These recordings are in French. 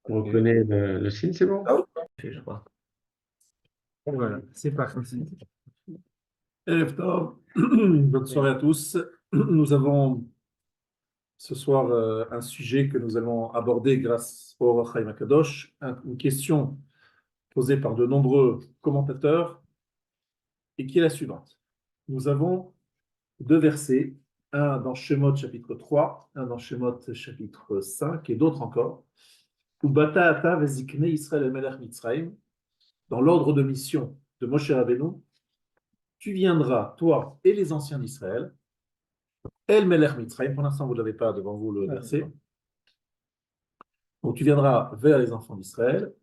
On reconnaît le signe, c'est bon? Je crois. Voilà, c'est parti. Erev Tov. Bonne soirée à tous. Nous avons ce soir un sujet que nous allons aborder grâce au Ohr HaChaim HaKadosh, une question posée par de nombreux commentateurs et qui est la suivante. Nous avons deux versets, un dans Shemot chapitre 3, un dans Shemot chapitre 5 et d'autres encore. Ubata ata vezikne Israël el melech Mitzrayim, dans l'ordre de mission de Moshe Rabbeinu, tu viendras, toi et les anciens d'Israël, El Melech Mitzrayim, pour l'instant vous n'avez pas devant vous le verset, donc tu viendras vers les enfants d'Israël,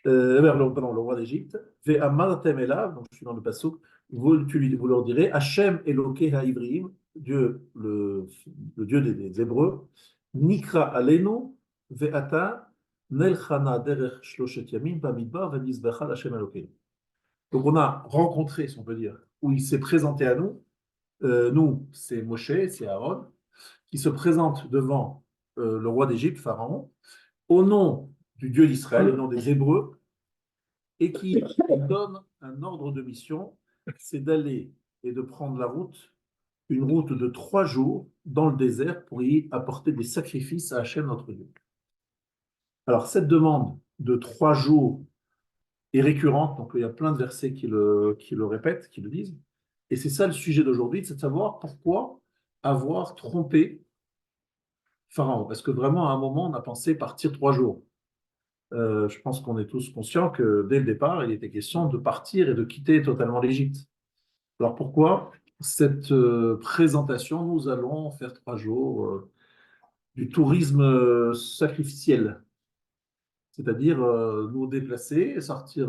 vers le roi d'Égypte, Ve'amartem elav, donc je suis dans le passouk, vous leur direz, Hachem Elokeh ha'ivrim, Dieu, le Dieu des Hébreux, Nikra alenu, ve'ata, nelchana derech shloshet yamim, bamidbar, ve'nizbecha Hachem Elokeh. Donc on a rencontré, si on peut dire, où il s'est présenté à nous. Nous, c'est Moshe, c'est Aaron, qui se présente devant le roi d'Égypte, Pharaon, au nom du Dieu d'Israël, au nom des Hébreux, et qui donne un ordre de mission, c'est d'aller et de prendre la route, une route de 3 jours dans le désert pour y apporter des sacrifices à Hachem, notre Dieu. Alors, cette demande de 3 jours est récurrente, donc il y a plein de versets qui le répètent, qui le disent. Et c'est ça le sujet d'aujourd'hui, c'est de savoir pourquoi avoir trompé Pharaon. Parce que vraiment, à un moment, on a pensé partir 3 jours. Je pense qu'on est tous conscients que dès le départ, il était question de partir et de quitter totalement l'Égypte. Alors pourquoi cette présentation? Nous allons faire 3 jours du tourisme sacrificiel, c'est-à-dire nous déplacer, sortir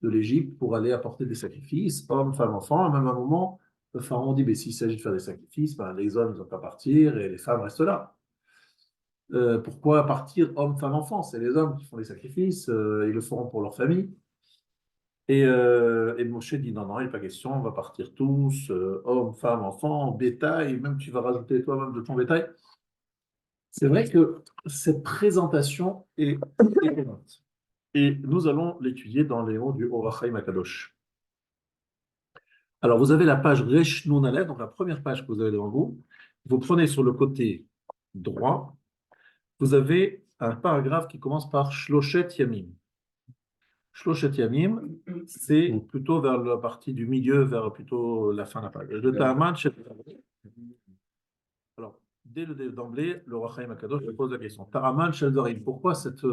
de l'Égypte pour aller apporter des sacrifices, hommes, femmes, enfants. À même un moment, le pharaon dit, mais s'il s'agit de faire des sacrifices, ben, les hommes ne doivent pas partir et les femmes restent là. Pourquoi partir hommes, femmes, enfants? C'est les hommes qui font les sacrifices, ils le feront pour leur famille. Et Moshe dit, non, non, il n'est pas question, on va partir tous, hommes, femmes, enfants, bétail, même tu vas rajouter toi-même de ton bétail. C'est vrai que cette présentation est étonnante. Et nous allons l'étudier dans les mots du Ohr HaChaim HaKadosh. Alors, vous avez la page Resh Nun Aleph, donc la première page que vous avez devant vous. Vous prenez sur le côté droit, vous avez un paragraphe qui commence par Shloshet Yamim. Shloshet Yamim, c'est plutôt vers la partie du milieu, vers plutôt la fin de la page. Le Ta'aman Shel. Alors, d'emblée, le Ohr HaChaim HaKadosh pose la question. Ta'aman Shel Dorim, pourquoi cette.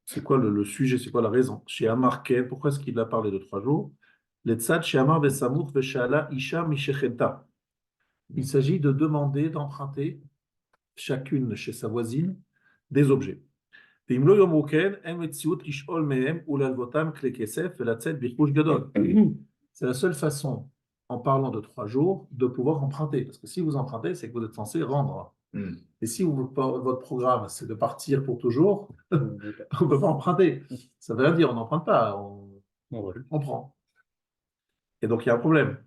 C'est quoi le sujet, c'est quoi la raison? Chez Amar Ken, pourquoi est-ce qu'il a parlé de 3 jours? Letzad chez Amar Besamour Veshala Isha Mishechenta. Il s'agit de demander d'emprunter chacune chez sa voisine des objets. C'est la seule façon, en parlant de 3 jours, de pouvoir emprunter. Parce que si vous empruntez, c'est que vous êtes censé rendre. Et si votre programme, c'est de partir pour toujours, on ne peut pas emprunter. Ça veut rien dire, on n'emprunte pas, on prend. Et donc, il y a un problème.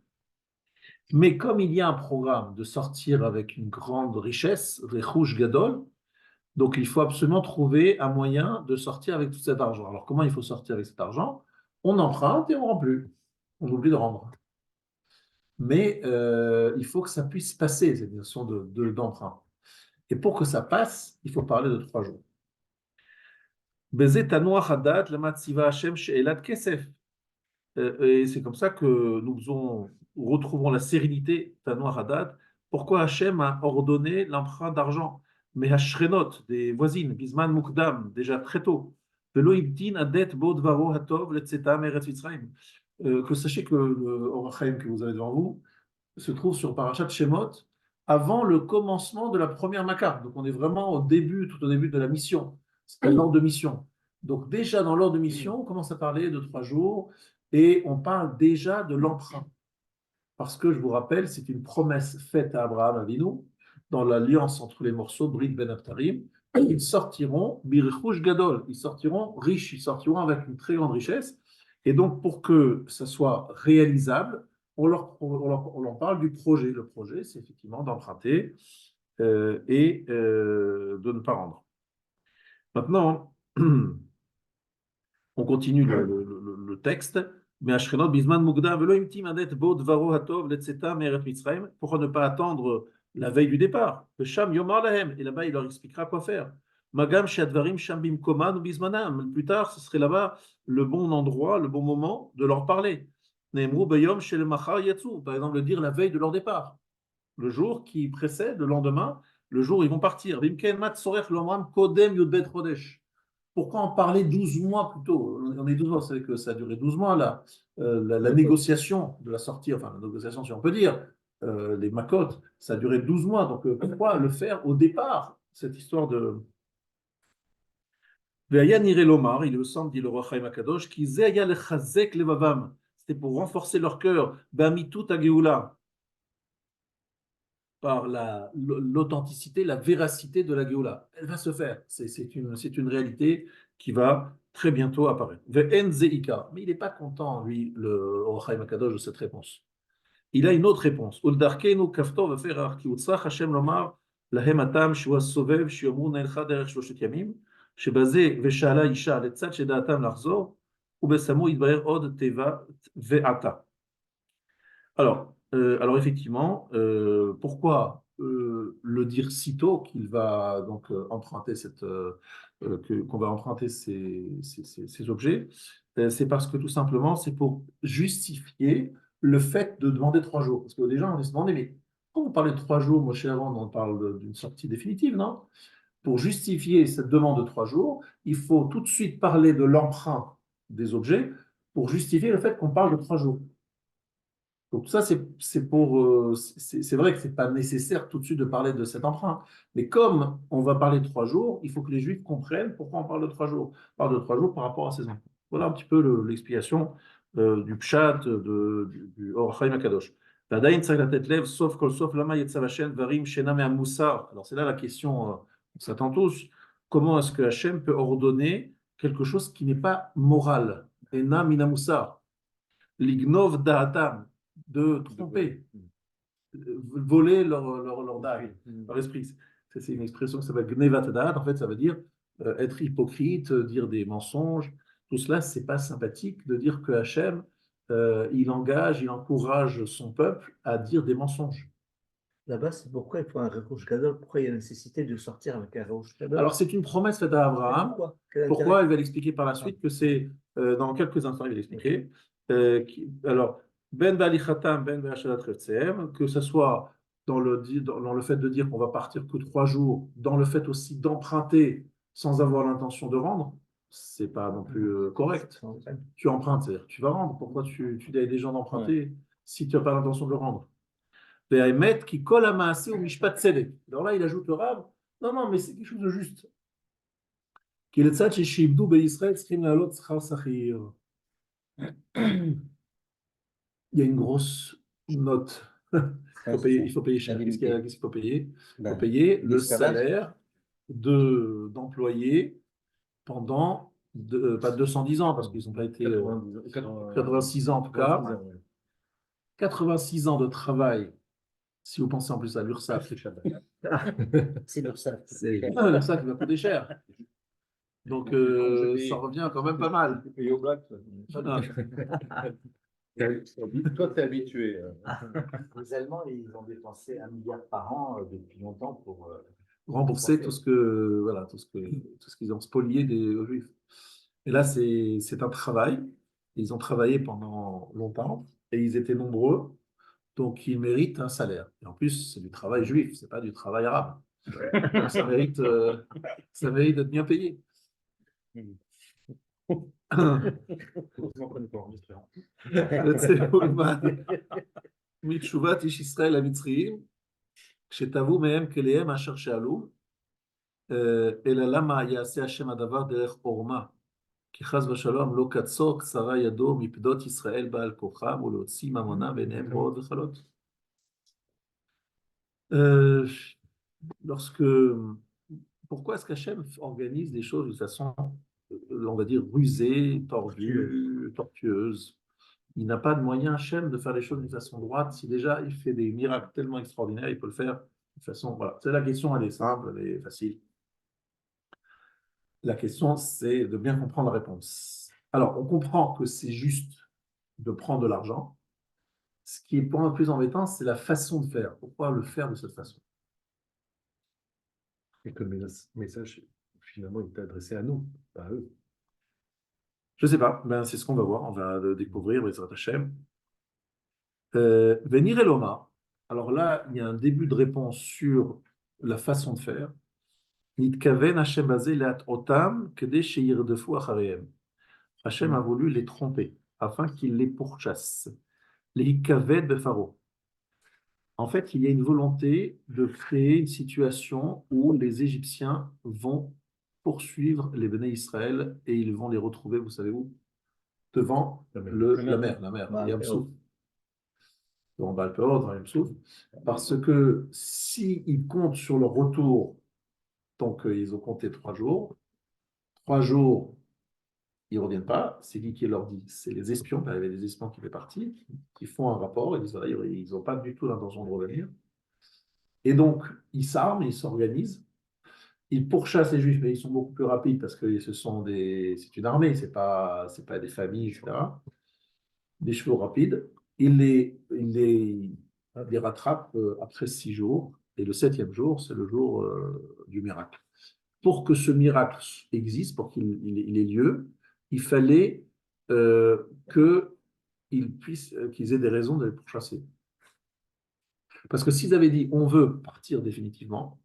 Mais comme il y a un programme de sortir avec une grande richesse, Rechush Gadol, donc il faut absolument trouver un moyen de sortir avec tout cet argent. Alors, comment il faut sortir avec cet argent? On emprunte et on ne rend plus. On oublie de rendre. Mais il faut que ça puisse passer, cette notion d'emprunt. Et pour que ça passe, il faut parler de 3 jours. Et c'est comme ça que nous retrouverons la sérénité, Tanoach Hadad. Pourquoi Hachem a ordonné l'emprunt d'argent? Mais Hashrenot, des voisines, Bisman Mukdam, déjà très tôt. Que sachez que le Ohr HaChaim que vous avez devant vous se trouve sur Parashat Shemot, avant le commencement de la première Makkah. Donc on est vraiment tout au début de la mission. C'est l'ordre de mission. Donc déjà dans l'ordre de mission, on commence à parler de 3 jours et on parle déjà de l'emprunt. Parce que je vous rappelle, c'est une promesse faite à Abraham Avinu dans l'alliance entre les morceaux Brit Ben Abtarim. Ils sortiront Birchush Gadol, ils sortiront riches, ils sortiront avec une très grande richesse. Et donc pour que ça soit réalisable, on leur parle du projet. Le projet, c'est effectivement d'emprunter et de ne pas rendre. Maintenant, on continue le texte. Pourquoi ne pas attendre la veille du départ? Et là-bas, il leur expliquera quoi faire. Plus tard, ce serait là-bas le bon endroit, le bon moment de leur parler. Par exemple, le dire la veille de leur départ. Le jour qui précède, le lendemain, le jour où ils vont partir. Pourquoi en parler 12 mois plus tôt? On est 12 mois, c'est que ça a duré 12 mois là. La négociation de la sortie, enfin la négociation si on peut dire, les macotes, ça a duré 12 mois. Donc pourquoi le faire au départ, cette histoire de... Ve'aya nire lomar, il est au centre, dit le roi Chaim Akadosh, qui zeya lechazek levavam. C'était pour renforcer leur cœur. Ba'mitut hageoula, par l'authenticité, la véracité de la Géoula. Elle va se faire. C'est une réalité qui va très bientôt apparaître. Ve'en zeika. Mais il n'est pas content, lui, le Orachaim Akadosh, de cette réponse. Il a une autre réponse. Uldarkenu kafto ve'ferach ki utzrach Hashem lomar lahem atam shua sovev shiomru neilcha derech shloshet yamim שבזה ושאלה אישה לצד שדעתם לחזור ובסמו יתברר עוד תיבה ועתה. Alors effectivement, pourquoi le dire si tôt qu'il va donc emprunter qu'on va emprunter ces objets, c'est parce que tout simplement, c'est pour justifier le fait de demander 3 jours. Parce que les gens vont se demander, mais quand on parlait de 3 jours, moi chez avant, on parle d'une sortie définitive, non? Pour justifier cette demande de 3 jours, il faut tout de suite parler de l'emprunt des objets pour justifier le fait qu'on parle de 3 jours. Donc ça, c'est vrai que ce n'est pas nécessaire tout de suite de parler de cet emprunt. Mais comme on va parler de 3 jours, il faut que les Juifs comprennent pourquoi on parle de 3 jours. On parle de 3 jours par rapport à ces emprunts. Voilà un petit peu l'explication du pshat, du Or Chaim Akadosh. Alors c'est là la question, on s'attend tous. Comment est-ce que Hachem peut ordonner quelque chose qui n'est pas moral? Ena mina moussar. L'ignov da'atam, de tromper, voler leur da'at, leur esprit. C'est une expression qui s'appelle gnevat da'at. En fait, ça veut dire être hypocrite, dire des mensonges. Tout cela, c'est pas sympathique de dire que Hachem, il encourage son peuple à dire des mensonges. Là-bas, c'est pourquoi il faut un rouge gadol. Pourquoi il y a nécessité de sortir avec un rouge gadol? Alors, c'est une promesse faite à Abraham. Pourquoi? Il va l'expliquer par la suite, que c'est, dans quelques instants, il va l'expliquer. Alors, ben balichatam, ben be'ashalat chetzeem, que ce soit dans le fait de dire qu'on va partir que 3 jours, dans le fait aussi d'emprunter sans avoir l'intention de rendre, c'est pas non plus correct. Tu empruntes, c'est-à-dire que tu vas rendre. Pourquoi tu dis à des gens d'emprunter si tu n'as pas l'intention de le rendre? Qui colle à Maasé ou Mishpat Tzedek. Alors là, il ajoute le Rav, non, mais c'est quelque chose de juste. Il y a une grosse note. Il faut payer cher. Qu'est-ce qu'il faut payer? Il faut payer le salaire d'employés pendant pas 210 ans, parce qu'ils n'ont pas été 86 ans en tout cas. 86 ans de travail. Si vous pensez en plus à l'URSSAF, C'est l'URSSAF. C'est l'URSSAF qui va coûter cher. Donc, ça revient quand même pas mal. Et au black, toi, tu es habitué. Les Allemands, ils ont dépensé 1 milliard par an depuis longtemps pour rembourser tout ce qu'ils ont spolié des Juifs. Et là, c'est un travail. Ils ont travaillé pendant longtemps et ils étaient nombreux. Donc, ils méritent un salaire. Et en plus, c'est du travail juif, c'est pas du travail arabe. Donc, ça mérite d'être bien payé. מתשובת איש ישראל המצריים, כשתבעו מהם כליהם אשר שאלו, אלא למה יעשה השם הדבר דרך עורמה? כי חס ושלום לא קצור קצרה ידו מפדות ישראל בעל כוחם ולהוציא ממונם בעיניהם רעות וחלות. Pourquoi est-ce qu'Hachem organise des choses de façon, on va dire, rusée, tordue, tortueuse? Il n'a pas de moyen, Hachem, de faire les choses d'une façon droite. Si déjà il fait des miracles tellement extraordinaires, il peut le faire toute façon, voilà. La question, elle est simple, elle est facile. La question, c'est de bien comprendre la réponse. Alors, on comprend que c'est juste de prendre de l'argent. Ce qui est pour le plus embêtant, c'est la façon de faire. Pourquoi le faire de cette façon? Et que le message, finalement, il est adressé à nous, pas à eux. Je ne sais pas, ben, c'est ce qu'on va voir, on va le découvrir, Bezrat Hashem. Venir Eloma. Alors là, il y a un début de réponse sur la façon de faire. Nitkaven Hashem bazé leat otam kede sheyirdefu acharehem. Hashem a voulu les tromper afin qu'ils les pourchassent. Les hikaved befaro. En fait, il y a une volonté de créer une situation où les Égyptiens vont poursuivre les Béné Israël et ils vont les retrouver, vous savez où? Devant La mer. la mer, Baal Yam Peor. Souf. Devant Baal Peor, dans Yam Souf. Parce que s'ils comptent sur le retour, donc ils ont compté 3 jours, ils ne reviennent pas. C'est qui leur dit? C'est les espions, il y avait des espions qui étaient partis, qui font un rapport, ils disent voilà, ils n'ont pas du tout l'intention de revenir. Et donc, ils s'arment, ils s'organisent, ils pourchassent les Juifs, mais ils sont beaucoup plus rapides parce que c'est une armée, c'est pas des familles, etc. Des chevaux rapides. Ils les rattrapent après 6 jours, et le 7e jour, c'est le jour du miracle. Pour que ce miracle existe, pour qu'il ait lieu, il fallait qu'ils aient des raisons de les pourchasser. Parce que s'ils avaient dit on veut partir définitivement,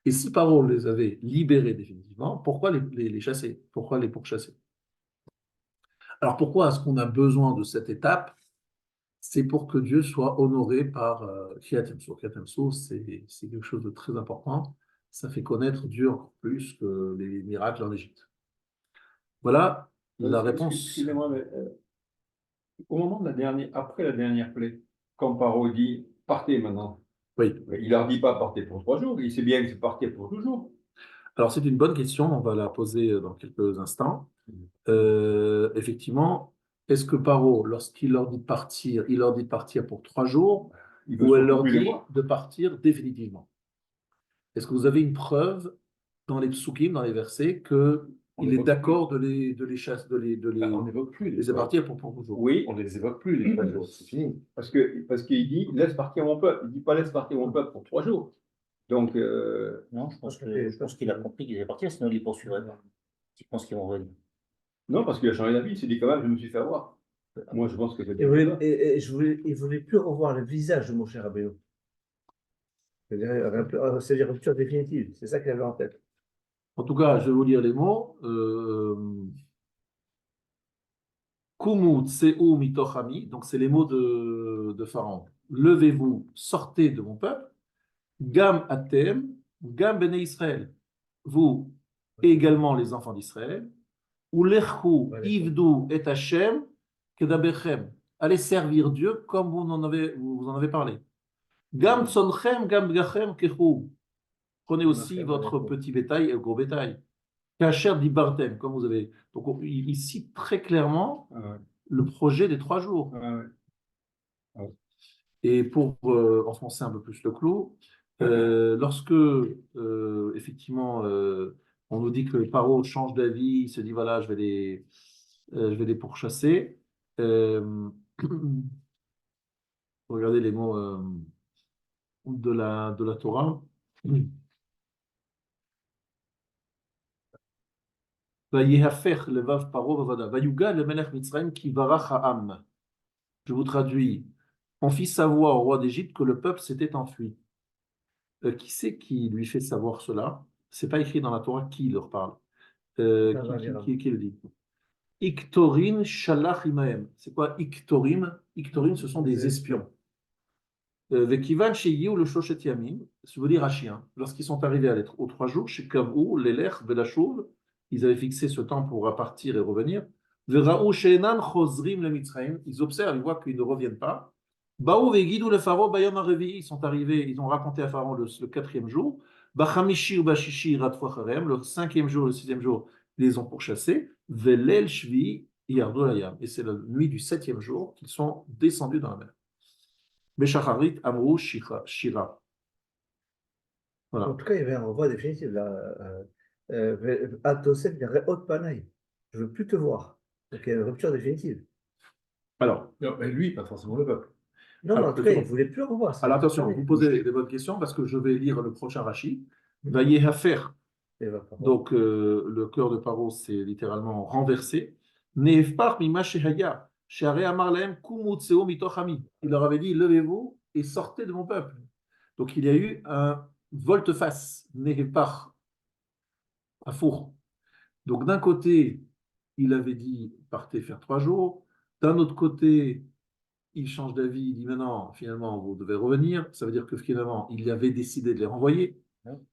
et si Paro les avait libérés définitivement, pourquoi les chasser? Pourquoi les pourchasser? Alors pourquoi est-ce qu'on a besoin de cette étape? C'est pour que Dieu soit honoré par Kriyat Yam-Suf. Kriyat Yam-Suf, c'est quelque chose de très important. Ça fait connaître Dieu encore plus que les miracles en Égypte. Voilà la réponse. Excusez-moi, mais au moment de après la dernière plaie, quand Paro dit partez maintenant, Oui. il leur dit pas partez pour 3 jours, il sait bien que c'est partir pour toujours. Alors c'est une bonne question, on va la poser dans quelques instants. Effectivement, est-ce que Paro, lorsqu'il leur dit de partir, il leur dit de partir pour 3 jours, Il veut ou elle surtout leur plus les dit voir. de partir définitivement? Est-ce que vous avez une preuve dans les psukim, dans les versets, qu'il est d'accord de les chasser, On n'évoque plus les partir pour toujours? Oui, On ne les évoque plus, les 3 jours, c'est fini. parce qu'il dit laisse partir mon peuple. Il dit pas laisse partir mon peuple pour 3 jours. Donc, Non, je pense qu'il a compris qu'ils allaient partir, sinon il ne les poursuivrait pas. Je pense qu'ils vont revenir. non, parce qu'il a changé d'avis. Il s'est dit quand même, je me suis fait avoir. Moi, je pense que c'est Il ne voulait plus revoir le visage de mon cher Rabbeinu. C'est-à-dire rupture définitive. C'est ça qu'il avait en tête. En tout cas, je vais vous lire les mots. Kumu tseu mitochami, donc c'est les mots de Pharaon. Levez-vous, sortez de mon peuple. Gam atem, gam bene Israël. Vous et également les enfants d'Israël. Ulechu ivdu et Hashem kedaberchem. Allez servir Dieu comme vous en avez parlé. Gam tsonchem, gam bgachem kechu. Prenez aussi votre petit bétail et le gros bétail. Kacher dibartem, comme vous avez. Donc il cite très clairement le projet des 3 jours. Et pour enfoncer un peu plus le clou, lorsque effectivement on nous dit que Paro change d'avis, il se dit voilà, je vais les pourchasser. Regardez les mots de la Torah. Je vous traduis. On fit savoir au roi d'Égypte que le peuple s'était enfui. Qui c'est qui lui fait savoir cela? C'est pas écrit dans la Torah qui leur parle. Qui le dit? Iktorin shalach imaem. C'est quoi Iktorim? Iktorim, ce sont des espions. Vekivan sheyiu le shoshet yamim, ça veut dire à chien. Lorsqu'ils sont arrivés aux 3 jours, chez Kavou, l'Elech, Belachouv, ils avaient fixé ce temps pour partir et revenir. Vera'u she'enan chozrim le Mitzrayim, ils observent, ils voient qu'ils ne reviennent pas. Baou vegidu le Pharaon bayom harevi, ils sont arrivés, ils ont raconté à Pharaon le 4e jour. Bachamishi ou bashishi ratfou acharem, le 5e jour, le 6e jour, ils les ont pourchassés. Velel shvi yardu layam, et c'est la nuit du 7e jour qu'ils sont descendus dans la mer. Beshacharit Amrou Shira. Voilà. En tout cas, il y avait un renvoi définitif. Là, Atosef dirait haute panaille. Je ne veux plus te voir. Donc il y a une rupture définitive. Alors, Non, mais lui, pas forcément le peuple. Non, mais Alors, en tout cas, il ne justement. voulait plus le revoir. Alors attention, vous posez des bonnes questions parce que je vais lire le prochain Rashi. Vayehafer. Donc, le cœur de Paro, c'est littéralement renversé. Nehfar mima shehaya, sheharei amar lahem kumu tseo mitoch ami. Il leur avait dit, levez-vous et sortez de mon peuple. Donc, il y a eu un volte-face, Nehfar, un four. Donc, d'un côté, il avait dit, partez faire 3 jours. D'un autre côté, il change d'avis, il dit, maintenant, finalement, vous devez revenir. Ça veut dire que finalement, il avait décidé de les renvoyer.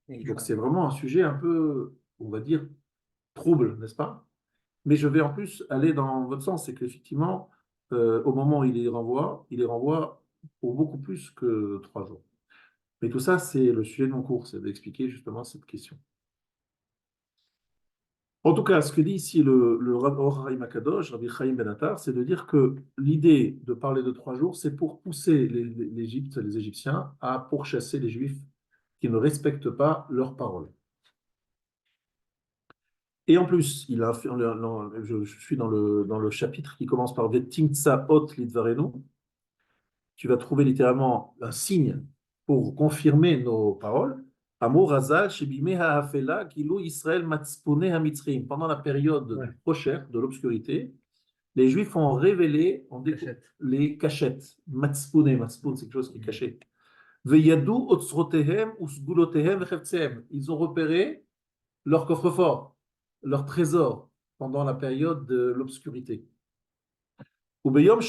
Donc, c'est vraiment un sujet un peu, on va dire, trouble, n'est-ce pas? Mais je vais en plus aller dans votre sens, c'est qu'effectivement, au moment où il les renvoie pour beaucoup plus que 3 jours. Mais tout ça, c'est le sujet de mon cours, c'est d'expliquer justement cette question. En tout cas, ce que dit ici le Rav Or Chaim Akadosh, Rabbi Chaim Ben Attar, c'est de dire que l'idée de parler de 3 jours, c'est pour pousser l'Égypte, les Égyptiens, à pourchasser les Juifs qui ne respectent pas leurs paroles. Et en plus, je suis dans le chapitre qui commence par Vetimtsa ot lidvarenu. Tu vas trouver littéralement un signe pour confirmer nos paroles. Amor Hazal Shebime Ha'afela Kilu Israël Matspone Hamitzrim. Pendant la période du prochaine, de l'obscurité, les Juifs ont révélé les cachettes. Matspone, Matspone, c'est quelque chose qui est caché. Veyadu Otsrotehem Usgulotehem Vechevtsehem. Ils ont repéré leur coffre-fort, leur trésor pendant la période de l'obscurité. Et le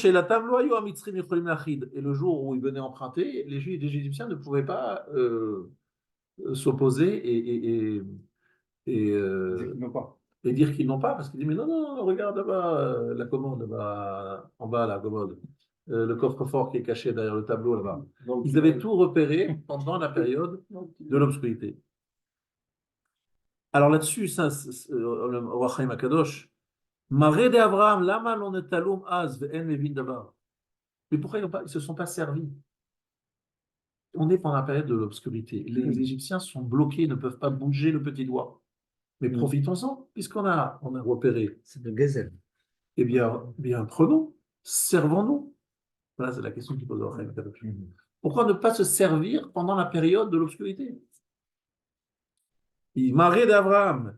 jour où ils venaient emprunter, les Juifs et les Égyptiens ne pouvaient pas s'opposer et dire qu'ils n'ont pas, parce qu'ils disent, mais non, non, regarde là-bas, la commode, là-bas, en bas, la commode, le coffre-fort qui est caché derrière le tableau, là-bas. Donc, ils avaient tout repéré pendant la période de l'obscurité. Alors là-dessus, ça, le Roi Chaim Akadosh, Maré d'Abraham, lama l'on est alum az ve'en mevin dabar. Mais pourquoi ils ne se sont pas servis? On est pendant la période de l'obscurité. Les Égyptiens sont bloqués, ne peuvent pas bouger le petit doigt. Mais profitons-en, puisqu'on a repéré. C'est de gazelle. Eh bien, prenons, servons-nous. Voilà, c'est la question qu'il pose au Chaim Akadosh. Pourquoi ne pas se servir pendant la période de l'obscurité? Maré d'Abraham.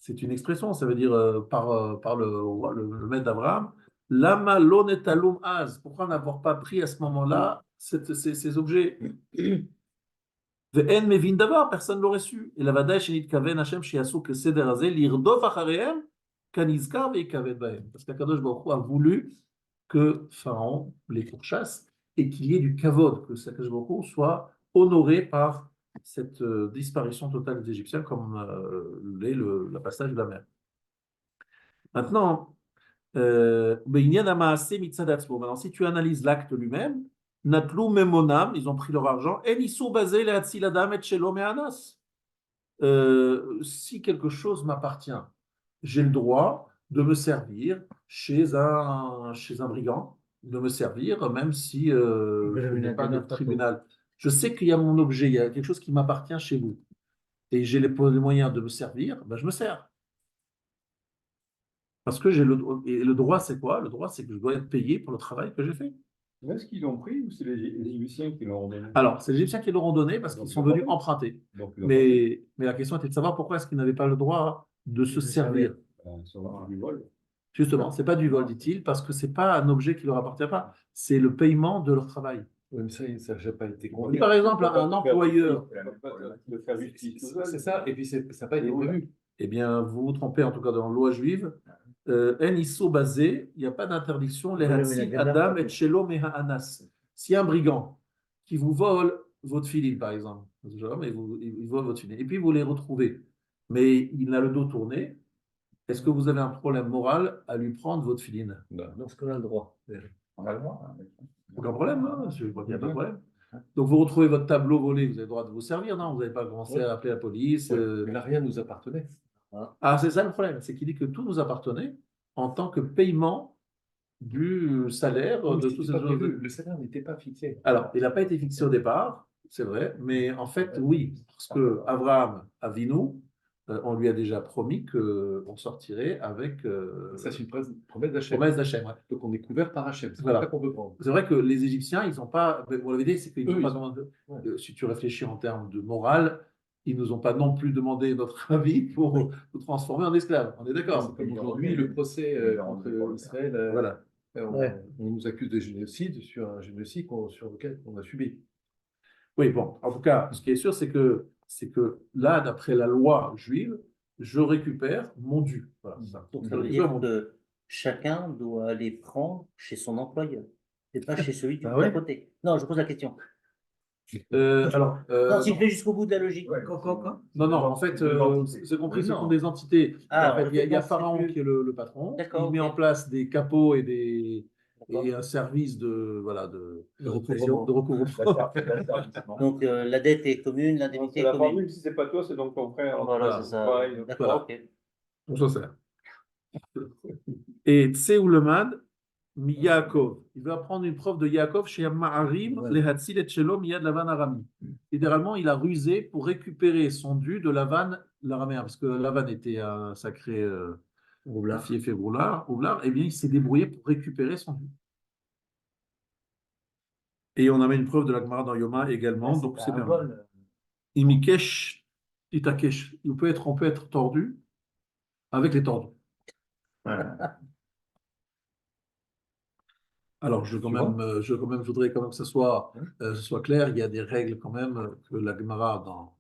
C'est une expression, ça veut dire par le maître d'Abraham. Lama lonetalum az. Pourquoi n'avoir pas pris à ce moment-là ces objets? Ve'en mevin davar, personne ne l'aurait su. Et la vadaï shenit kaven Hashem shiasu que seder hazeh lirdof acharehem kanizkar ve'ikaven bahem. Parce qu'Akadosh Baruch Hu a voulu que Pharaon les pourchasse et qu'il y ait du kavod, que Akadosh Baruch Hu soit honoré par cette disparition totale des Égyptiens comme l'est le passage de la mer. Maintenant, maintenant, si tu analyses l'acte lui-même, Natlou Memonam, ils ont pris leur argent, et Nissou basé les Hatziladam et Shelom et Anas. Si quelque chose m'appartient, j'ai le droit de me servir chez un brigand, de me servir, même si je n'ai pas de tribunal. Je sais qu'il y a mon objet, il y a quelque chose qui m'appartient chez vous, et j'ai les moyens de me servir, ben je me sers. Parce que j'ai le droit. Et le droit, c'est quoi? Le droit, c'est que je dois être payé pour le travail que j'ai fait. Est-ce qu'ils l'ont pris ou c'est les Égyptiens qui l'ont donné? Alors, c'est les Égyptiens qui l'auront donné parce qu'ils sont venus emprunter. Mais la question était de savoir pourquoi est-ce qu'ils n'avaient pas le droit de se servir. Du vol. Justement, ce n'est pas du vol, dit-il, parce que ce n'est pas un objet qui ne leur appartient pas. C'est le paiement de leur travail. Oui, mais ça n'a pas été Si convenu. par exemple, un employeur. C'est ça, et puis ça n'a pas été prévu. Eh bien, vous vous trompez, en tout cas dans la loi juive. En iso basé, il n'y a pas d'interdiction. Les hatsi adam et shelo meha anas. Si un brigand qui vous vole votre filine, par exemple, il vole votre filine, et puis vous les retrouvez, mais il a le dos tourné, est-ce que vous avez un problème moral à lui prendre votre filine? Non, parce qu'on a le droit. On a le droit. Aucun problème, hein, je crois qu'il n'y a pas de problème. Donc vous retrouvez votre tableau volé, vous avez le droit de vous servir, non? Vous n'avez pas commencé à appeler la police. Mais là, rien ne nous appartenait. Ah, c'est ça le problème, c'est qu'il dit que tout nous appartenait en tant que paiement du salaire de tous ces autres. Le salaire n'était pas fixé. Alors, il n'a pas été fixé au départ, c'est vrai, mais en fait, oui, parce que Abraham Avinu, on lui a déjà promis qu'on sortirait avec Ça, c'est une promesse d'Hachem. promesse d'Hachem. Ouais. Donc, on est couvert par Hachem. C'est Voilà. ça qu'on peut prendre. C'est vrai que les Égyptiens, ils n'ont pas, vous l'avez dit, c'est qu'ils n'ont Eux, pas ils- demandé, ouais. si tu réfléchis en termes de morale, ils ne nous ont pas non plus demandé notre avis pour nous transformer en esclaves. On est C'est d'accord? comme aujourd'hui, le procès contre Israël, Voilà. on nous accuse de génocide sur un génocide sur lequel on a subi. Oui, bon, en tout cas, ce qui est sûr, c'est que là, d'après la loi juive, je récupère mon dû. Voilà, c'est ça. Donc Je ça veut récupère dire mon dû. que chacun doit aller prendre chez son employeur et pas chez celui qui est Ah à ouais côté. Non, je pose la question. Alors, Non, si je vais jusqu'au bout de la logique. Quoi? non, en fait, c'est compris, ce Non. sont des entités. Ah, En fait, il y a c'est Pharaon plus- qui est le patron. D'accord, Il met ok. en place des capots et D'accord. un service de recouvrement. recouvrement. Donc la dette est commune, l'indemnité C'est est la commune. formule, si c'est pas toi, c'est donc ton frère. Voilà, c'est ça. Pareil. D'accord, Voilà. ok. On s'en sert. Et Tseoulemad, mi Yaakov. Il va prendre une preuve de Yaakov chez Ma'arim, les Hatzil et Shelom, Yad Lavan Arami. Littéralement, il a rusé pour récupérer son dû de Lavan, l'araméen, parce que Lavan était un sacré fief et roublard, et bien il s'est débrouillé pour récupérer son dû. Et on a mis une preuve de la Gemara dans Yoma également, donc c'est permis. Imikesh, Itakesh. On peut être tordu avec les tordus. Alors, je voudrais quand même que ce soit clair. Il y a des règles quand même que la Gemara dans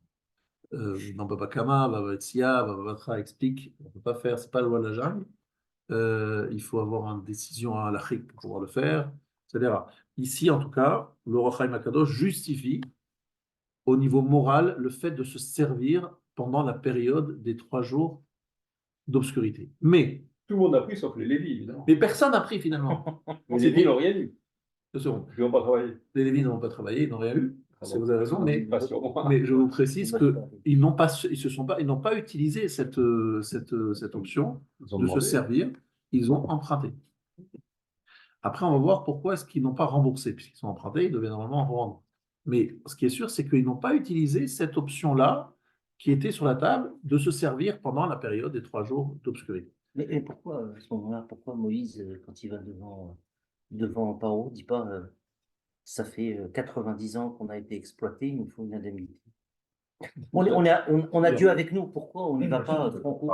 Baba Kama, Baba Etzia, Baba Batra explique. On ne peut pas faire, c'est pas la loi de la jungle. Il faut avoir une décision à l'achik pour pouvoir le faire, etc. Ici, en tout cas, le Roi Chaim Akadosh justifie au niveau moral le fait de se servir pendant la période des 3 jours d'obscurité. Mais Tout le monde a pris sauf les Lévis, évidemment. personne n'a pris finalement. Les Lévis n'ont rien eu. 2 secondes. Ils n'ont pas travaillé. Les Lévites n'ont pas travaillé, ils n'ont rien eu. Vous avez raison, Pas sur moi. mais je vous précise qu'ils n'ont pas utilisé cette option Ils ont de se demandé. servir. Ils ont emprunté. Après, on va voir pourquoi est-ce qu'ils n'ont pas remboursé. Puisqu'ils sont empruntés, ils devaient normalement rendre. Mais ce qui est sûr, c'est qu'ils n'ont pas utilisé cette option-là qui était sur la table de se servir pendant la période des 3 jours d'obscurité. Mais pourquoi, à ce moment-là, pourquoi Moïse, quand il va devant Paro, dit pas ça fait 90 ans qu'on a été exploité, il nous faut une indemnité. On a Dieu avec nous, pourquoi on n'y va pas franco?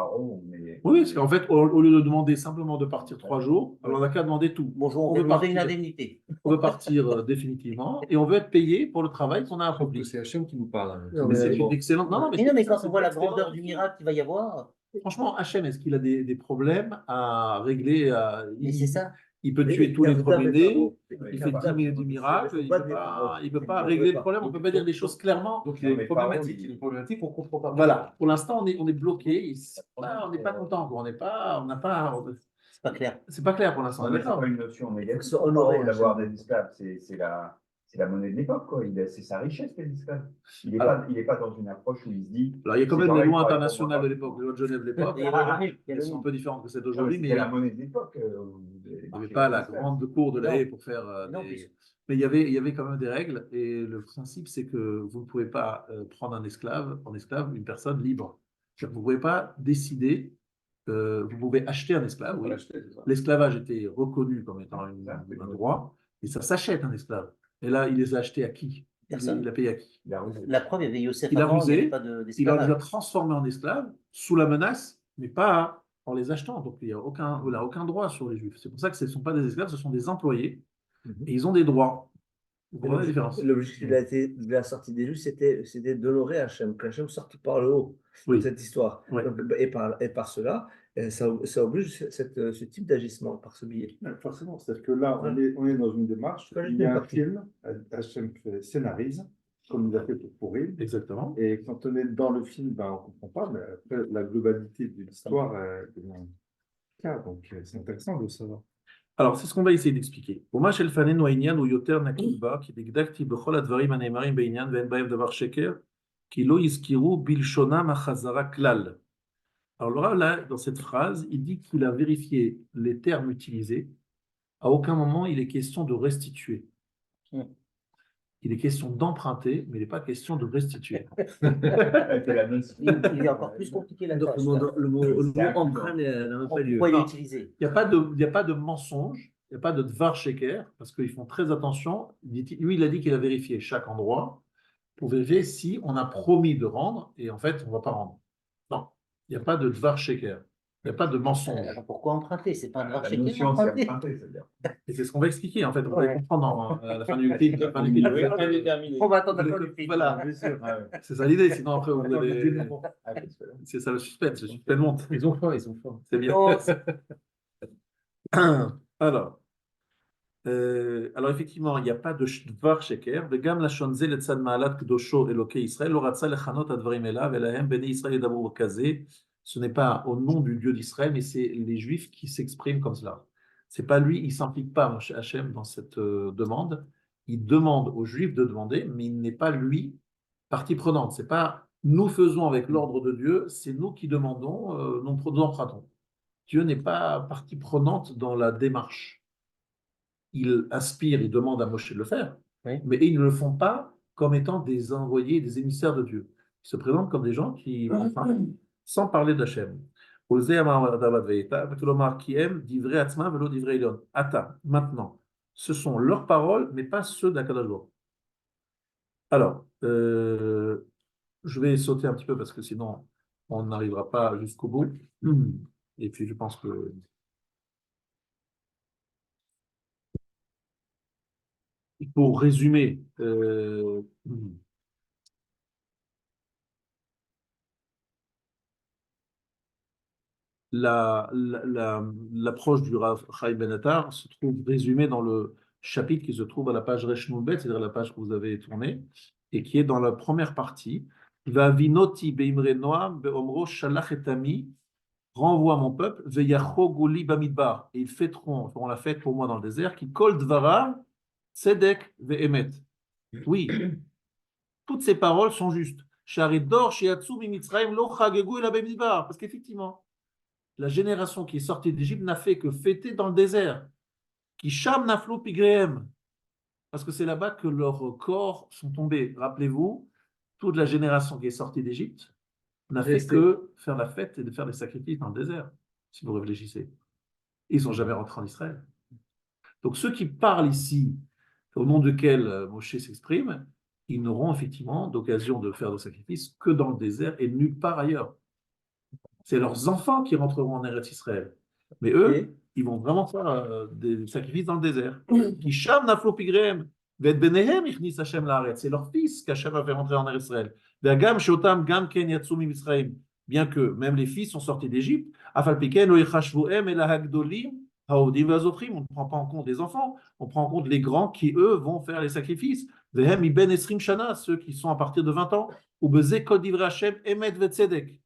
Oui, parce qu'en fait, au lieu de demander simplement de partir 3 jours, alors on n'a qu'à demander tout. Bonjour, on On veut veut demander une partir. indemnité. On veut partir définitivement et on veut être payé pour le travail qu'on a Je trouve que accompli. c'est Hachem qui nous parle. Non, Mais mais c'est bon. une excellente. Non, Mais non, mais quand c'est on voit la une excellente grandeur du option. miracle qu'il va y avoir, Franchement, Hachem, est-ce qu'il a des problèmes à régler mais c'est ça. Il peut tuer tous les premiers-nés, il fait 10 minutes du miracle, il ne peut pas régler le problème, on ne peut pas dire des choses clairement. Donc, il y a une problématique. Une problématique qu'on ne comprend pas. Voilà, pour l'instant, on est bloqué, on n'est pas content, C'est pas clair. c'est pas clair pour l'instant. Non, mais c'est pas une notion négative. Ils sont honorés, D'avoir Hachem. des esclaves, c'est la monnaie de l'époque, quoi. C'est sa richesse, les esclaves. Il n'est Alors- pas dans une approche où il se dit. Alors, il y a quand c'est même les pareil, lois pareil, internationales de pareil. l'époque, les lois de Genève de l'époque, Il y a le- il y a elles le- sont un peu différentes que celles Non, mais d'aujourd'hui, C'était mais la monnaie de l'époque. il n'y avait pas la grande cour de la haie pour faire Non, des... puis- Mais il y avait quand même des règles, et le principe, c'est que vous ne pouvez pas prendre en esclave une personne libre. C'est-à-dire que vous ne pouvez pas décider, vous pouvez acheter un esclave, oui. L'esclavage était reconnu comme étant un droit, et ça s'achète un esclave. Et là, il les a achetés à qui? Personne. Il a payé à qui? La preuve, il y avait Yosef Il a avant, il n'y avait rusé, pas Il les d'esclavage. a transformés en esclaves sous la menace, mais pas en les achetant. Donc, il n'a aucun droit sur les Juifs. C'est pour ça que ce ne sont pas des esclaves, ce sont des employés, et ils ont des droits. Vous comprenez la différence? L'objectif de la sortie des Juifs, c'était d'honorer Hachem, qu'Hachem sorte par le haut Oui. de cette histoire. Ouais. Donc, et par cela, ça oblige ce type d'agissement par ce biais. Forcément, c'est-à-dire que là, on est dans une démarche. Pas Il y a un juste une film, Hachem scénarise, comme il a fait pour Purim. Exactement. Et quand on est dans le film, ben, on ne comprend pas, mais après, la globalité de l'histoire devient claire. Donc, c'est intéressant de savoir. Alors, c'est ce qu'on va essayer d'expliquer. Oma shel fanenu העניין הוא יותר נקי בה, כי דקדקתי בכל הדברים הנאמרים בעניין ואין בהם דבר שקר, כי לא יזכרו בלשונם החזרה כלל. Alors là, dans cette phrase, il dit qu'il a vérifié les termes utilisés. À aucun moment, il est question de restituer. Il est question d'emprunter, mais il n'est pas question de restituer. C'est la même Il est encore plus compliqué la Donc, tâche. le mot C'est un emprunt n'a même pas lieu. Pourquoi il est Non. utilisé? Il n'y a pas de mensonge, il n'y a pas de dvar sheker, parce qu'ils font très attention. Lui, il a dit qu'il a vérifié chaque endroit pour vérifier si on a promis de rendre, et en fait, on ne va pas rendre. Non, il n'y a pas de dvar sheker, il n'y a pas de mensonge. Alors, pourquoi emprunter? C'est pas un La marché qui notion, c'est emprunter. emprunter, c'est-à-dire. Et c'est ce qu'on va expliquer, en fait. Vous allez Ouais. comprendre à la fin du film. À la fin du film. On va attendre la fin du film. Voilà, Ah ouais. c'est ça l'idée, sinon après, vous allez... Ah, parce que- C'est ça le suspense monte. Ils ont faim, ils ont faim. C'est bien. Oh. Alors effectivement, il n'y a pas de dvar sheker. Vegam lashon ze letzad ma'alat kdosho Elokei Israël, lo ratza lechanot advarim elav, elahem bnei Israël yedabru kazeh. Ce n'est pas au nom du Dieu d'Israël, mais c'est les Juifs qui s'expriment comme cela. C'est pas lui, il s'implique pas, Hachem, dans cette demande. Il demande aux Juifs de demander, mais il n'est pas lui partie prenante. C'est pas nous faisons avec l'ordre de Dieu, c'est nous qui demandons, nous empruntons. Dieu n'est pas partie prenante dans la démarche. Il inspire, il demande à Moshe de le faire, Oui. mais ils ne le font pas comme étant des envoyés, des émissaires de Dieu. Ils se présentent comme des gens qui empruntent sans parler d'Hachem. Attends, maintenant, ce sont leurs paroles, mais pas ceux d'Akadosh Baruch. Alors, je vais sauter un petit peu parce que sinon, on n'arrivera pas jusqu'au bout. Et puis, je pense que pour résumer, l'approche du Rav Chaim Ben Attar se trouve résumée dans le chapitre qui se trouve à la page Resh Nun Bet, c'est-à-dire la page que vous avez tournée, et qui est dans la première partie. Vavinoti beimre noam beomro shalach et ami, renvoie mon peuple, veyachoguli bamidbar, et ils feront la fête pour moi dans le désert, qui kol dvarav tzedek ve'emet. Oui, toutes ces paroles sont justes. Sharidor shiatsu mimitzraim lo chagegu ela bamidbar, parce qu'effectivement, la génération qui est sortie d'Égypte n'a fait que fêter dans le désert. Qui sham naflu pigrehem, parce que c'est là-bas que leurs corps sont tombés. Rappelez-vous, toute la génération qui est sortie d'Égypte n'a fait que faire la fête et de faire des sacrifices dans le désert, si vous réfléchissez. Ils ne sont jamais rentrés en Israël. Donc ceux qui parlent ici, au nom duquel Moshe s'exprime, ils n'auront effectivement d'occasion de faire des sacrifices que dans le désert et nulle part ailleurs. C'est leurs enfants qui rentreront en Eretz Israël. Mais eux, ils vont vraiment faire des sacrifices dans le désert. Qui sham naflo pigrehem, vet benehem ichnis Hashem laaretz. C'est leur fils qu'Hachem a fait rentrer en Eretz Israël. Ve'agam sheotam gam ken yatsu miMitzrayim. Bien que même les fils sont sortis d'Égypte, afal piken lo yichashvuhem ela hagdolim haodim vazofrim. On ne prend pas en compte les enfants, on prend en compte les grands qui eux vont faire les sacrifices. Vehem iben esrim shana, ceux qui sont à partir de 20 ans. Ou beze kol divrei Hashem emet vetzedek.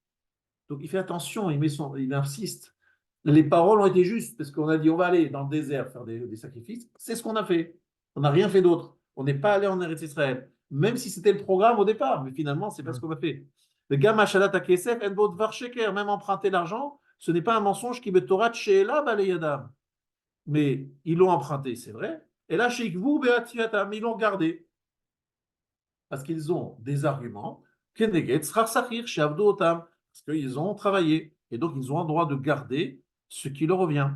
Donc il fait attention, il insiste. Les paroles ont été justes, parce qu'on a dit on va aller dans le désert faire des sacrifices. C'est ce qu'on a fait. On n'a rien fait d'autre. On n'est pas allé en Eretz Israël, même si c'était le programme au départ, mais finalement, c'est pas ce qu'on a fait. Le Gam Hashalat HaKesef, En Bod Dvar Sheker, même emprunter l'argent, ce n'est pas un mensonge qui betorat she'ela baleyadam. Mais ils l'ont emprunté, c'est vrai. Et là, sheikvu be'atiatam, ils l'ont gardé. Parce qu'ils ont des arguments. Keneged Srar Sachir she'avdu otam. Parce qu'ils ont travaillé. Et donc, ils ont le droit de garder ce qui leur revient.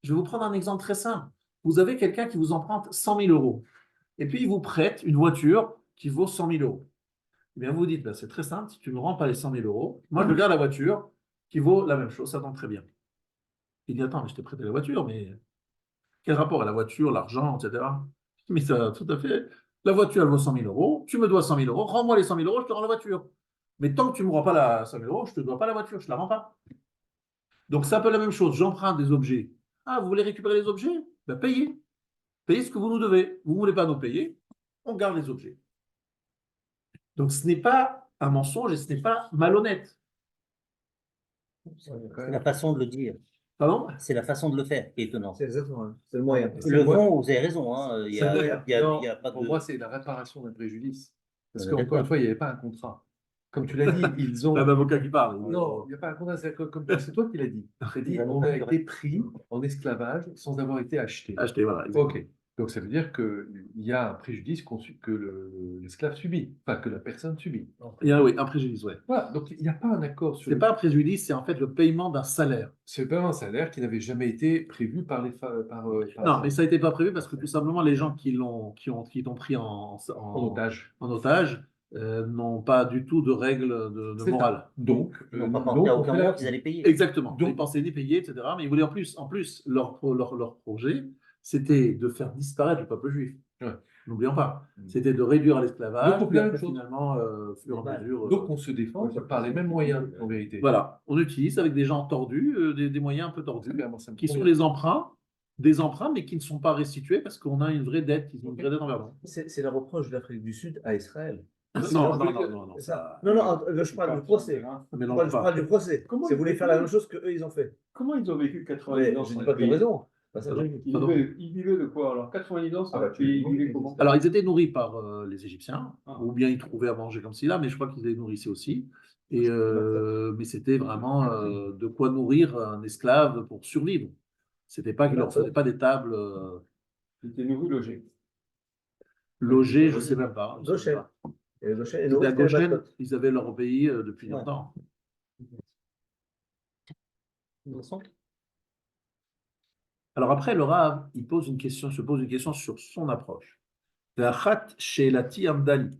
Je vais vous prendre un exemple très simple. Vous avez quelqu'un qui vous emprunte 100 000 euros. Et puis, il vous prête une voiture qui vaut 100 000 euros. Eh bien, vous vous dites, ben, c'est très simple, si tu ne me rends pas les 100 000 euros, moi, je garde la voiture qui vaut la même chose, ça tombe très bien. Il dit, attends, mais je t'ai prêté la voiture, mais quel rapport à la voiture, l'argent, etc. Mais ça, tout à fait. La voiture, elle vaut 100 000 euros, tu me dois 100 000 euros, rends-moi les 100 000 euros, je te rends la voiture. Mais tant que tu ne me rends pas la 100 000 euros, je ne te dois pas la voiture, je ne la rends pas. Donc, c'est un peu la même chose. J'emprunte des objets. Ah, vous voulez récupérer les objets? Ben, payez. Payez ce que vous nous devez. Vous ne voulez pas nous payer? On garde les objets. Donc, ce n'est pas un mensonge et ce n'est pas malhonnête. C'est la façon de le dire. Pardon? C'est la façon de le faire qui est étonnante. C'est exactement, c'est le moyen. Le fond, vous avez raison. Hein. Il y a pas Pour de... moi, c'est la réparation d'un préjudice. Parce D'accord. qu'encore une fois, il n'y avait pas un contrat. Comme tu l'as dit, ils ont. Un avocat qui parle. Non, il n'y a pas un contrat. C'est toi qui l'as dit. Tu as dit on a été pris en esclavage sans avoir été acheté. Acheter, voilà. Ok. Donc ça veut dire qu'il y a un préjudice que l'esclave subit, enfin que la personne subit. Il y a, oui, un préjudice, ouais. Voilà, donc il n'y a pas un accord sur C'est pas un préjudice, c'est en fait le paiement d'un salaire. C'est pas un salaire qui n'avait jamais été prévu par les Non, mais ça n'était pas prévu parce que tout simplement, les gens qui t'ont pris en otage. en otage n'ont pas du tout de règles de C'est ça. morale. Donc, Ils n'ont pas donc, pensé à on aucun fait moment la- qu'ils allaient payer. Exactement. Donc- Ils pensaient ni payer, etc. Mais ils voulaient en plus leur projet, c'était de faire disparaître le peuple juif. Ouais. N'oublions pas. C'était de réduire l'esclavage. Donc, on Puis fait la après, même chose. finalement, au fur et à mesure. Donc on se défend par les mêmes moyens, en vérité. Voilà. On utilise avec des gens tordus, des moyens un peu tordus, Ça me qui sont convient. des emprunts, mais qui ne sont pas restitués parce qu'on a une vraie dette. Ils ont une vraie dette envers nous. C'est le reproche de l'Afrique du Sud à Israël. Non, non. C'est ça. Non, je parle du procès. Mélange Je pas. parle du procès. Comment C'est ils- voulaient faire la même chose qu'eux, ils ont fait. Comment ils ont vécu 90 Mais ans je sans dis pas être que tu as payés? raison. Pas ça, que j'ai dit. Ils vivaient de quoi alors? 90 ans sans Ah bah, être payés, ils tu- vivaient comment? Alors, ils étaient nourris par les Égyptiens, Ah. ou bien ils trouvaient à manger comme cela, mais je crois qu'ils les nourrissaient aussi. Mais c'était vraiment de quoi nourrir un esclave pour survivre. C'était pas qu'ils leur faisaient pas des tables Ils étaient nourris, logés. logées, je ne sais même pas. Je sais Goshen. pas. Et Goshen, et Ils étaient à Goshen, Goshen, mascotte. ils avaient leur pays depuis Ouais. longtemps. Alors après, le Rav, il se pose une question sur son approche. Ve'achat she'elati amdali.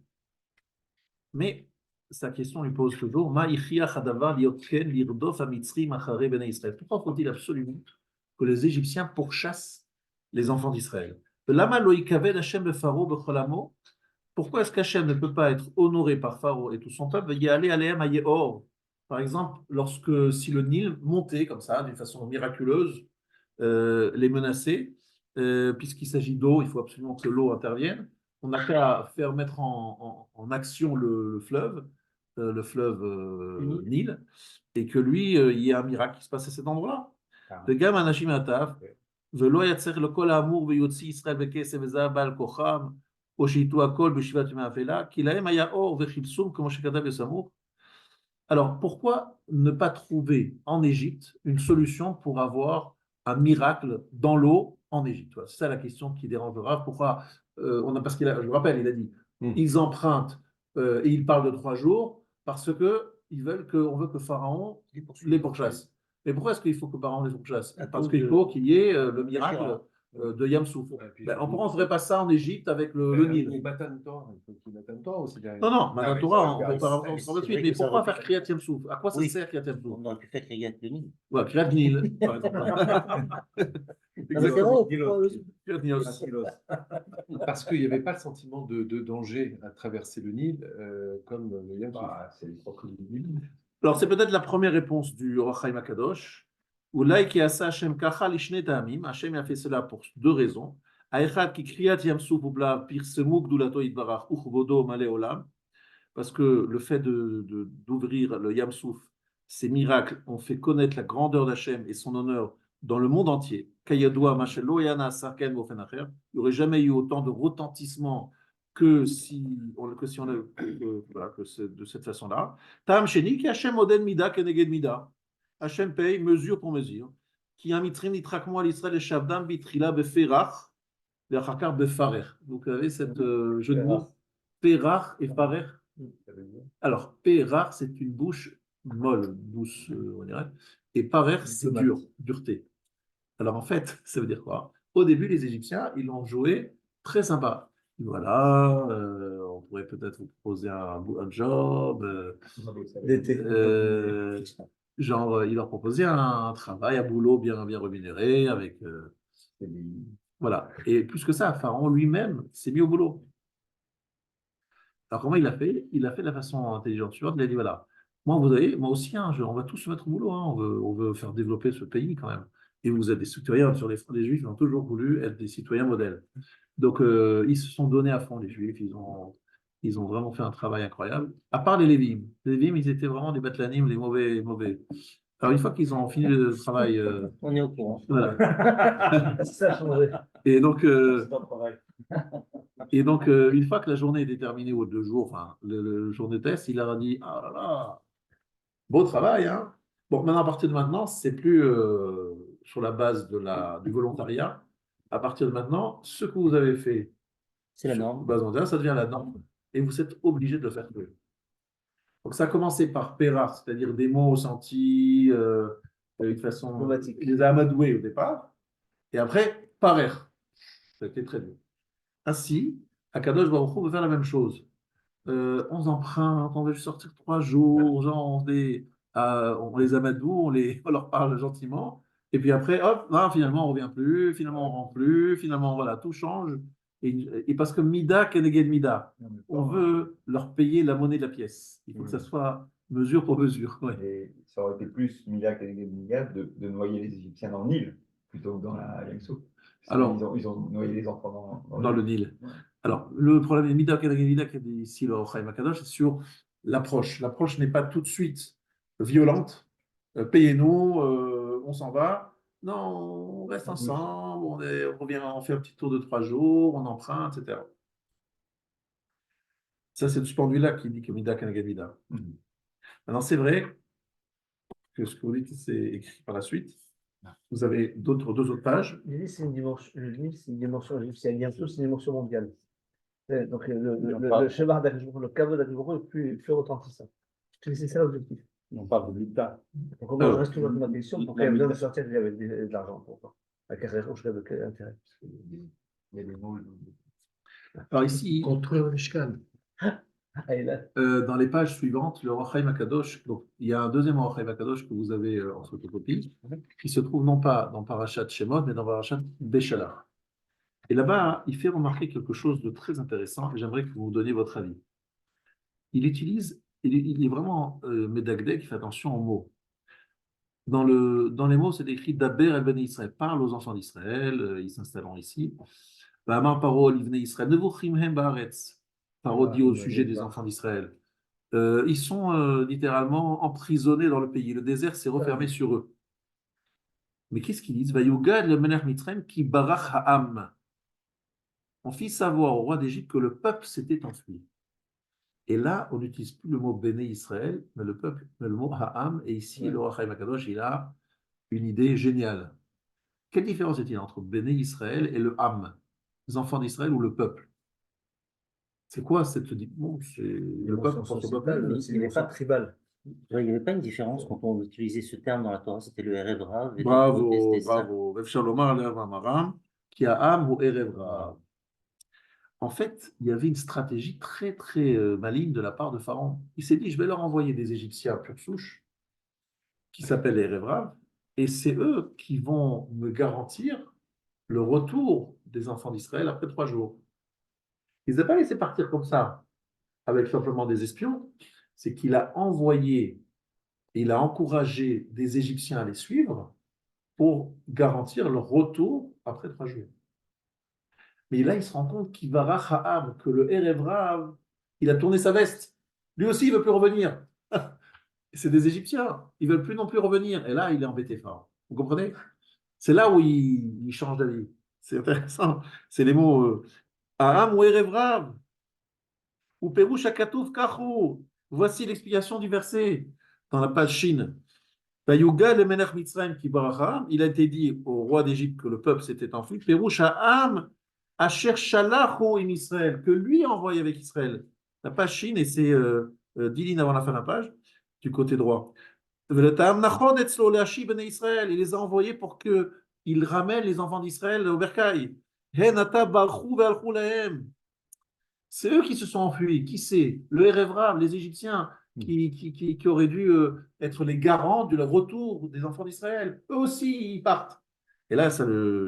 Mais sa question lui pose toujours Ma ichiach hadavar liotken lirdof hamitzrim acharei bnei Israël. Pourquoi faut-il absolument que les Égyptiens pourchassent les enfants d'Israël? Lama lo yikaved Hashem befaro bechol amo. Pourquoi est-ce qu'Hachem ne peut pas être honoré par Pharaon et tout son peuple? Y aller alehem ayehor. Par exemple, si le Nil montait comme ça, d'une façon miraculeuse, les menacer, puisqu'il s'agit d'eau, il faut absolument que l'eau intervienne. On n'a qu'à faire mettre en action le fleuve Nil, et que lui, il y ait un miracle qui se passe à cet endroit-là. וגם אנשים מהטף, ולא היה צריך לכל האמור ויוציא ישראל בכסף וזהב בעל כוחם, או שייתו הכל בשבעת ימי האפלה, כי להם היה אור וכבשום, כמו שכתב בסמוך. Alors, pourquoi ne pas trouver en Égypte une solution pour avoir un miracle dans l'eau en Égypte? Voilà, c'est ça la question qui dérangera. Pourquoi parce je vous rappelle, il a dit, ils empruntent et ils parlent de 3 jours parce qu'on veut que Pharaon les pourchasse. Mais pourquoi est-ce qu'il faut que Pharaon les pourchasse? Parce qu'il faut qu'il y ait le miracle de Yamsouf. On ne ferait pas ça en Égypte avec le Nil. Les Matan Torah, il faut qu'il y ait Matan Torah aussi derrière. Non, Matan Torah, on oui, va pas c'est on va vrai suite. que Mais ça pourquoi aurait faire pu- Kriyat Yamsouf? À quoi ça Oui. sert Kriyat Yamsouf? On aurait pu faire Kriyat le Nil. Ouais, Kriyat Nil, par exemple. Ah, mais c'est vrai, Exactement. pourquoi- Kriyat Nios. Parce qu'il n'y avait pas le sentiment de danger à traverser le Nil comme le Yam Suf. Bah, c'est les crocodiles du Nil. Alors, c'est peut-être la première réponse du Or HaChaim HaKadosh. Oulai ki asa Hashem kacha lishne ta'amim. Hashem a fait cela pour 2 raisons. Haechad ki kriyat Yamsouf ublav pirsemu gdulato yitbarach uchvodo male olam. Parce que le fait d'ouvrir le Yamsouf, ces miracles ont fait connaître la grandeur d'Hachem et son honneur dans le monde entier. Kayadoua mashelo yana sarken bofen acher. Il n'y aurait jamais eu autant de retentissement que c'est de cette façon-là. Tam sheni ki Hashem oden mida keneged mida. Hashem paye mesure pour mesure. Ki amitrin nitrakmo al Israël et shavdam bitrila beferach ve'achakar befarer. Donc vous avez cette jeu de mots ferach et farer. Alors, Pérar, c'est une bouche molle, douce, on dirait, et Parer, c'est dur, dureté. Alors, en fait, ça veut dire quoi? Au début, les Égyptiens, ils l'ont joué très sympa. Voilà, on pourrait peut-être vous proposer un job, D'été. genre, il leur proposait un travail, un boulot bien rémunéré, avec. Voilà. Et plus que ça, Pharaon lui-même s'est mis au boulot. Alors, comment il a fait? Il a fait de la façon intelligente suivante. Il a dit voilà, moi aussi, hein, on va tous se mettre au boulot. Hein, on veut faire développer ce pays quand même. Et vous êtes des citoyens sur les Juifs, ils ont toujours voulu être des citoyens modèles. Donc, ils se sont donnés à fond, les Juifs. Ils ont vraiment fait un travail incroyable. À part les Lévim. Les Lévim, ils étaient vraiment des batlanim, les mauvais. Alors, une fois qu'ils ont fini le travail. On est au courant. Voilà. Ça a changé. Et donc. C'est pas pareil. Et donc, une fois que la journée est déterminée aux 2 jours, enfin, le jour de test, il leur a dit ah là là, beau travail, hein. Bon, maintenant, à partir de maintenant, c'est plus sur la base du volontariat, à partir de maintenant, ce que vous avez fait C'est la sur norme. base mondiale, ça devient la norme et vous êtes obligé de le faire tous les jours. Donc ça a commencé par Pérar, c'est-à-dire des mots sentis de façon Automatique. il les a amadoués au départ, et après Parer. Ça a été très dur. Ainsi, Akadosh Baruch Hu veut faire la même chose. On emprunte, on veut juste sortir 3 jours, genre on les amadoue, on leur parle gentiment, et puis après, hop, non, finalement on revient plus, finalement on rentre plus, finalement voilà, tout change. Et parce que Mida keneged Mida, on veut leur payer la monnaie de la pièce. Il faut que ça soit mesure pour mesure. Ouais. Et ça aurait été plus Mila qu'Anégat de noyer les Égyptiens dans le Nil plutôt que dans la Yangtze. Alors, Ils ont noyé les enfants dans le Nil. Ouais. Alors, le problème de Mida keneged Mida, qui est dit ici le Chaim Akadosh, c'est sur l'approche. L'approche n'est pas tout de suite violente. Payez-nous, on s'en va. Non, on reste ensemble, on revient, on fait un petit tour de 3 jours, on emprunte, etc. Ça, c'est de ce point de vue-là qui dit que Mida keneged Mida. Mhm. Maintenant, c'est vrai que ce que vous dites, c'est écrit par la suite. Vous avez deux autres pages. Le Nil, c'est une dimension, le Nil, c'est une dimension égyptienne. Yangtze, c'est une dimension mondiale. Donc, le Shemar d'Akashbourg, le caveau d'Akashbourg est plus retentissant. C'est ça l'objectif. On parle de l'État. Donc, on reste toujours dans ma question pour qu'il y ait La besoin de Mida. sortir avec de l'argent. Pourquoi? Avec un raison, je serais de quel intérêt? Il y a des mots. Alors ici, Construire le Mishkan. Ah, et là, dans les pages suivantes, le Ror Chaim Akadosh, donc il y a un deuxième Ror Chaim Akadosh que vous avez en photocopie, qui se trouve non pas dans Parashat Shemot, mais dans Parashat Béchalach. Et là-bas, il fait remarquer quelque chose de très intéressant, et j'aimerais que vous me donniez votre avis. Il est vraiment médagdé, qui fait attention aux mots. Dans les mots, c'est écrit Daber el Bnei Israël, parle aux enfants d'Israël, ils s'installeront ici. Va'amar Paro l'Ivnei Israël, Nevuchimhem ba'aretz. Paro dit au sujet des enfants d'Israël. Ils sont littéralement emprisonnés dans le pays. Le désert s'est refermé sur eux. Mais qu'est-ce qu'ils disent? Vayugad le Melech Mitzrayim ki barach ha'am. On fit savoir au roi d'Égypte que le peuple s'était enfui. Et là, on n'utilise plus le mot Béné Israël, mais le mot ha'am. Et ici, le roi Chaim Akadosh, il a une idée géniale. Quelle différence est-il entre Béné Israël et le ham, les enfants d'Israël ou le peuple? C'est quoi cette bon, c'est le peuple contre le peuple. mais il n'est pas tribal. Il n'y avait pas une différence quand on utilisait ce terme dans la Torah, c'était le Erev Rav. Et Bravo, c'était ça. bravo. Efshar lomar le'av ha'maram, ki ha'am ou erev rav. En fait, il y avait une stratégie très, très maligne de la part de Pharaon. Il s'est dit, je vais leur envoyer des Égyptiens pure souche, qui s'appellent les erev rav, et c'est eux qui vont me garantir le retour des enfants d'Israël après 3 jours. Il ne les a pas laissés partir comme ça, avec simplement des espions. C'est qu'il a envoyé, il a encouragé des Égyptiens à les suivre pour garantir leur retour après 3 jours. Mais là, il se rend compte qu'il va Raham, que le Erev Rav, il a tourné sa veste. Lui aussi, il ne veut plus revenir. C'est des Égyptiens. Ils ne veulent plus non plus revenir. Et là, il est embêté fort. Vous comprenez? C'est là où il change d'avis. C'est intéressant. C'est les mots Aham ou Erev Rav. Ou Perouche Akatouf Kachou. Voici l'explication du verset dans la page Shin. Vayuga le Melech Mitzrayim ki baracham. Il a été dit au roi d'Égypte que le peuple s'était enfui. Perouche Aham Asher Shalachu im Israël, que lui a envoyé avec Israël. La page Shin, et c'est 10 lignes avant la fin de la page, du côté droit. Il les a envoyés pour qu'ils ramènent les enfants d'Israël au bercail. C'est eux qui se sont enfuis. Qui c'est? Le Erev Rav, les Égyptiens, qui auraient dû être les garants du retour des enfants d'Israël. Eux aussi, ils partent. Et là,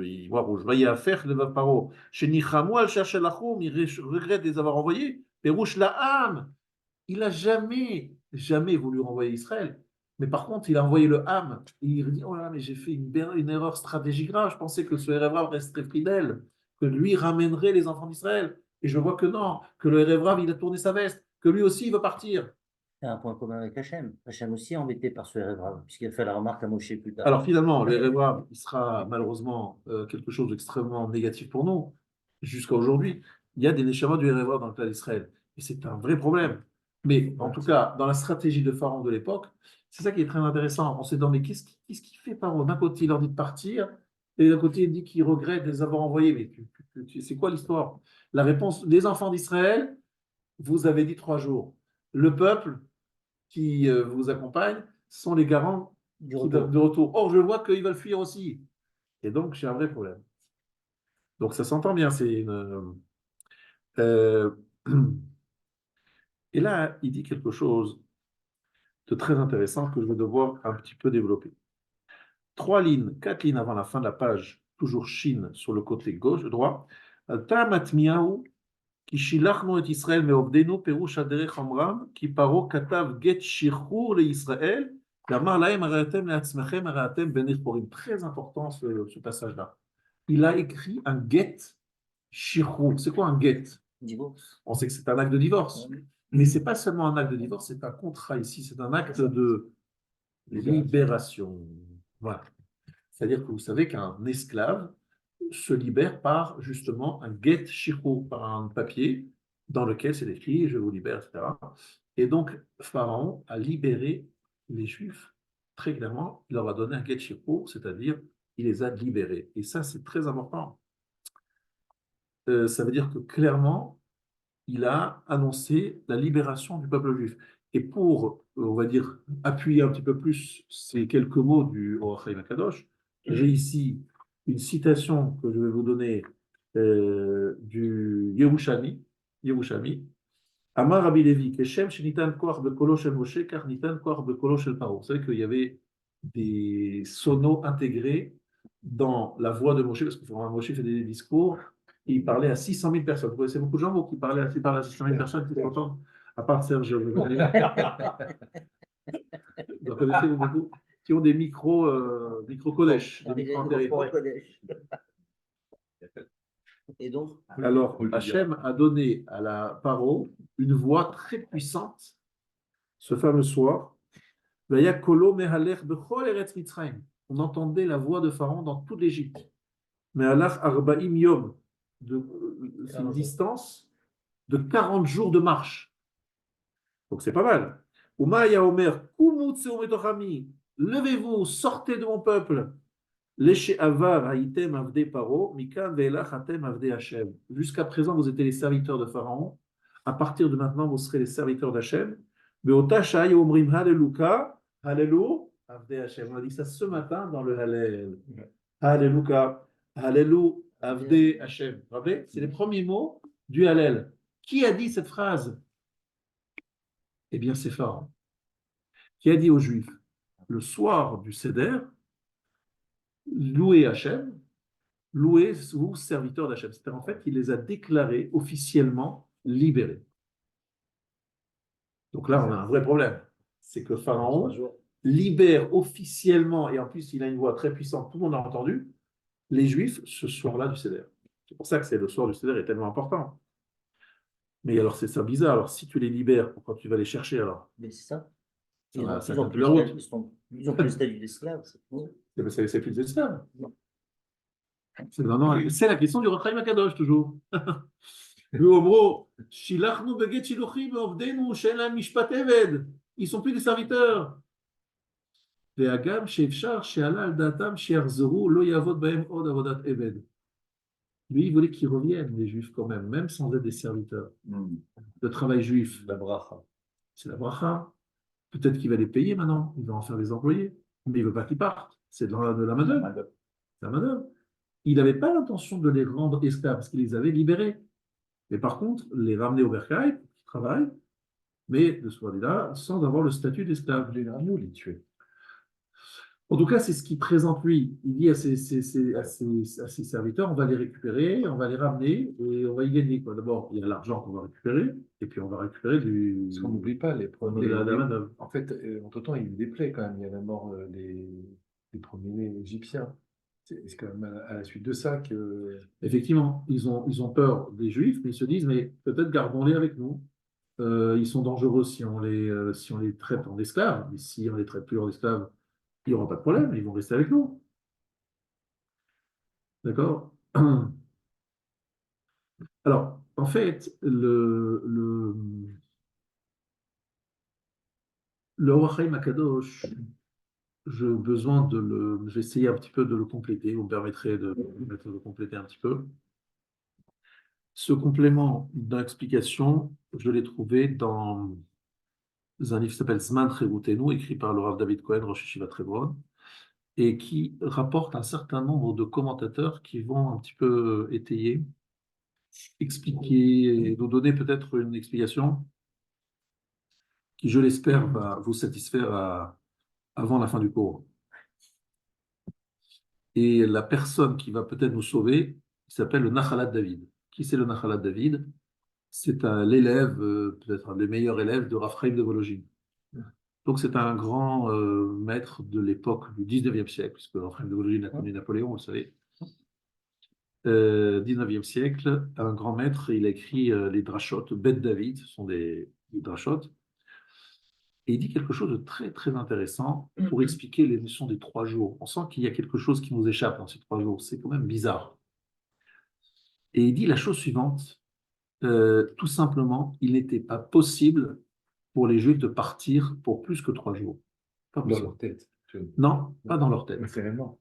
il voit rouge. Voyez à faire le Paro. Chez Nichamou, al cherche Lachoum, il regrette de les avoir envoyés. Pérouche la âme. Il n'a jamais voulu renvoyer Israël. Mais par contre, il a envoyé le Ham. Et il dit, oh là, mais j'ai fait une erreur stratégique grave. Je pensais que ce Erev Rav resterait fidèle, que lui ramènerait les enfants d'Israël. Et je vois que non, que le Erev Rav, il a tourné sa veste, que lui aussi, il veut partir. C'est un point commun avec Hachem. Hachem aussi est embêté par ce Erev Rav, puisqu'il a fait la remarque à Moshe plus tard. Alors finalement, le Erev Rav, il sera malheureusement quelque chose d'extrêmement négatif pour nous. Jusqu'à aujourd'hui, il y a des Neshamot du Erev Rav dans le clan d'Israël. Et c'est un vrai problème. Mais en tout cas, dans la stratégie de Pharaon de l'époque, c'est ça qui est très intéressant. On s'est dit, mais qu'est-ce qu'il fait Pharaon? D'un côté, il leur dit de partir, Et d'un côté, il dit qu'il regrette de les avoir envoyés. Mais c'est quoi l'histoire? La réponse, les enfants d'Israël, vous avez dit 3 jours. Le peuple qui vous accompagne sont les garants Du retour. de retour. Or, je vois qu'ils veulent fuir aussi. Et donc, j'ai un vrai problème. Donc, ça s'entend bien. Euh, et là, il dit quelque chose de très intéressant que je vais devoir un petit peu développer. 3 lignes, 4 lignes avant la fin de la page, toujours Chine sur le côté gauche, droit. Ta'amatmiaou, כי שילחנו את ישראל מעובדנו פירוש הדרך אמרם כי פרעה כתב גט שחרור לישראל ואמר להם הרי אתם לעצמכם הרי אתם בני חורים. Très important ce passage-là. Il a écrit un get shirhur. C'est quoi un get? Divorce. On sait que c'est un acte de divorce. Mais c'est pas seulement un acte de divorce, c'est un contrat ici, c'est un acte de libération. Voilà. C'est-à-dire que vous savez qu'un esclave se libère par justement un get shirhur, par un papier dans lequel c'est écrit je vous libère, etc. Et donc, Pharaon a libéré les Juifs très clairement. Il leur a donné un get shirhur, c'est-à-dire il les a libérés. Et ça, c'est très important. Ça veut dire que clairement, il a annoncé la libération du peuple juif. Et pour, on va dire, appuyer un petit peu plus ces quelques mots du Or HaChaim HaKadosh, j'ai ici une citation que je vais vous donner du Yerushalmi. Amar Rabbi Levi, Keshem shenitan koach bekolo shel Moshe, car nitan koach bekolo shel Paro. Vous savez qu'il y avait des sonos intégrés dans la voix de Moshe, parce que Moshe fait des discours, et il parlait à 600 000 personnes. Vous connaissez beaucoup de gens qui parlaient à 600 000 personnes qui s'entendent, à part Serge. Vous connaissez beaucoup qui ont des micro-collèges, des micro-collèges. Et donc, alors, Hachem a donné à la Paro une voix très puissante, ce fameux soir. On entendait la voix de Pharaon dans toute l'Égypte. Mais Allah Arba'im Yom, c'est une distance de 40 jours de marche. Donc c'est pas mal. Umaya Omer, levez-vous, sortez de mon peuple. Jusqu'à présent, vous étiez les serviteurs de Pharaon. À partir de maintenant, vous serez les serviteurs d'Hachem. On a dit ça ce matin dans le Hallel. Alléluia. Alléluia. Avde Hachem. Vous vous rappelez? C'est les premiers mots du Hallel. Qui a dit cette phrase? Eh bien, c'est Pharaon. Qui a dit aux Juifs, le soir du Seder, louez Hachem, louez-vous serviteurs d'Hachem. C'est-à-dire en fait qu'il les a déclarés officiellement libérés. Donc là, on a un vrai problème. C'est que Pharaon libère officiellement, et en plus il a une voix très puissante, tout le monde a entendu, les Juifs ce soir-là du Seder. C'est pour ça que le soir du Seder est tellement important. Mais alors c'est ça bizarre. Alors si tu les libères, pourquoi tu vas les chercher alors? mais c'est ça. Ils Ils ont plus le statut d'esclave. C'est plus des esclaves. Non, c'est la question du Or HaChaim HaKadosh toujours. Ils sont plus des serviteurs. Lui, il voulait qu'ils reviennent, les Juifs, quand même sans être des serviteurs. Le travail juif, La bracha. c'est la bracha. Peut-être qu'il va les payer maintenant, il va en faire des employés, mais il ne veut pas qu'ils partent. C'est de la main-d'œuvre. C'est la main-d'œuvre. Il n'avait pas l'intention de les rendre esclaves parce qu'il les avait libérés. Mais par contre, les ramener au bercail pour qu'ils travaillent, mais de ce point-là, sans avoir le statut d'esclave. Les ramener ou les tuer? En tout cas, c'est ce qu'il présente lui. Il dit à ses serviteurs, on va les récupérer, on va les ramener et on va y gagner. D'abord, il y a l'argent qu'on va récupérer et puis on va récupérer du... Parce qu'on n'oublie pas les premiers. En fait, entre-temps, il y a eu des plaies quand même. Il y a la mort des premiers Égyptiens. C'est quand même à la suite de ça que... Effectivement, ils ont peur des Juifs, mais ils se disent, mais peut-être gardons-les avec nous. Ils sont dangereux si on les traite en esclaves, mais si on les traite plus en esclaves, il n'y aura pas de problème, ils vont rester avec nous. D'accord? Alors, en fait, le Or HaChaim HaKadosh, j'ai besoin de le. Je vais essayer un petit peu de le compléter. Vous me permettrez de le compléter un petit peu. Ce complément d'explication, je l'ai trouvé dans un livre qui s'appelle Zman Cherutenu, écrit par le Rav David Cohen, Rosh Yeshivat Hebron, et qui rapporte un certain nombre de commentateurs qui vont un petit peu étayer, expliquer, et nous donner peut-être une explication qui, je l'espère, va vous satisfaire avant la fin du cours. Et la personne qui va peut-être nous sauver, il s'appelle le Nachalat David. Qui c'est le Nachalat David? C'est l'élève, peut-être un des meilleurs élèves de Rav Chaim de Volojine. Donc c'est un grand maître de l'époque du 19e siècle, puisque Rav Chaim de Volojine a connu Napoléon, vous le savez. 19e siècle, un grand maître, il a écrit les drashot, Bet David, ce sont des drashot. Et il dit quelque chose de très très intéressant pour expliquer les notions des 3 jours. On sent qu'il y a quelque chose qui nous échappe dans ces 3 jours, c'est quand même bizarre. Et il dit la chose suivante, tout simplement, il n'était pas possible pour les Juifs de partir pour plus que 3 jours. Pas Dans possible. leur tête. Non, pas dans leur tête. Matériellement.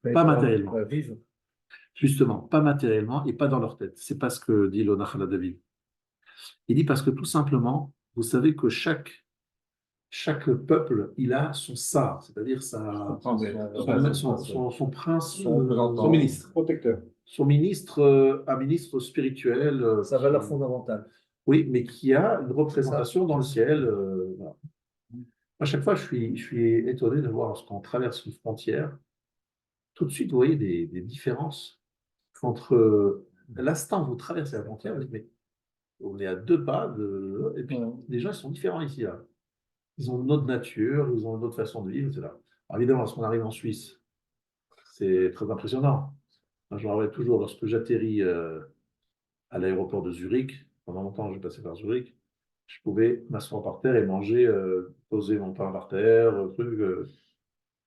Pas matériellement. Vivre. Justement, pas matériellement et pas dans leur tête. C'est pas ce que dit le Nachal David. Il dit parce que tout simplement, vous savez que chaque peuple, il a son sar, c'est-à-dire son prince, Son ministre, protecteur. son ministre, un ministre spirituel. Sa valeur fondamentale. Oui, mais qui a une représentation dans le ciel. Voilà. À chaque fois, je suis étonné de voir lorsqu'on traverse une frontière, tout de suite, vous voyez des différences entre l'instant où vous traversez la frontière, vous dites, mais on est à 2 pas, et puis les gens ils sont différents ici. Là. Ils ont une autre nature, ils ont une autre façon de vivre, etc. Alors évidemment, lorsqu'on arrive en Suisse, c'est très impressionnant. Moi, je me rappelle toujours, lorsque j'atterris à l'aéroport de Zurich, pendant longtemps, j'ai passé par Zurich, je pouvais m'asseoir par terre et manger, poser mon pain par terre,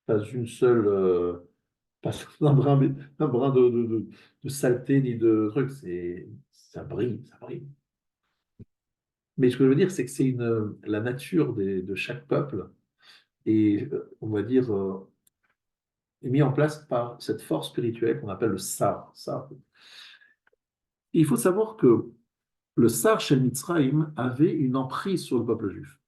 pas une seule, pas un brin, de saleté ni de truc, ça brille, ça brille. Mais ce que je veux dire, c'est que c'est la nature de chaque peuple et on va dire est mis en place par cette force spirituelle qu'on appelle le Sar. Il faut savoir que le Sar Shel Mitzrayim avait une emprise sur le peuple juif.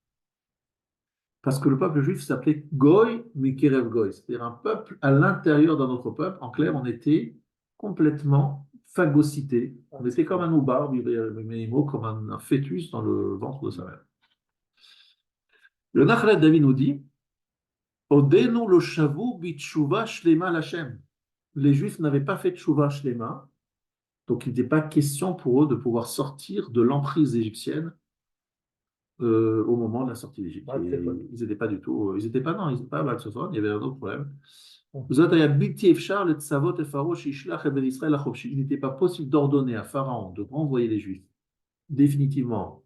Parce que le peuple juif s'appelait Goy Mikerev Goy, c'est-à-dire un peuple à l'intérieur d'un autre peuple. En clair, on était complètement phagocyté. On était comme un oubar, comme un fœtus dans le ventre de sa mère. Le Nachalat David nous dit Odenu lo shavu bitshuva shlema lachem. Les Juifs n'avaient pas fait tchouva shlema, donc il n'était pas question pour eux de pouvoir sortir de l'emprise égyptienne au moment de la sortie d'Égypte. Ils n'étaient pas du tout, ils n'étaient pas à Val-Sofon, il y avait un autre problème. Il n'était pas possible d'ordonner à Pharaon de renvoyer les Juifs définitivement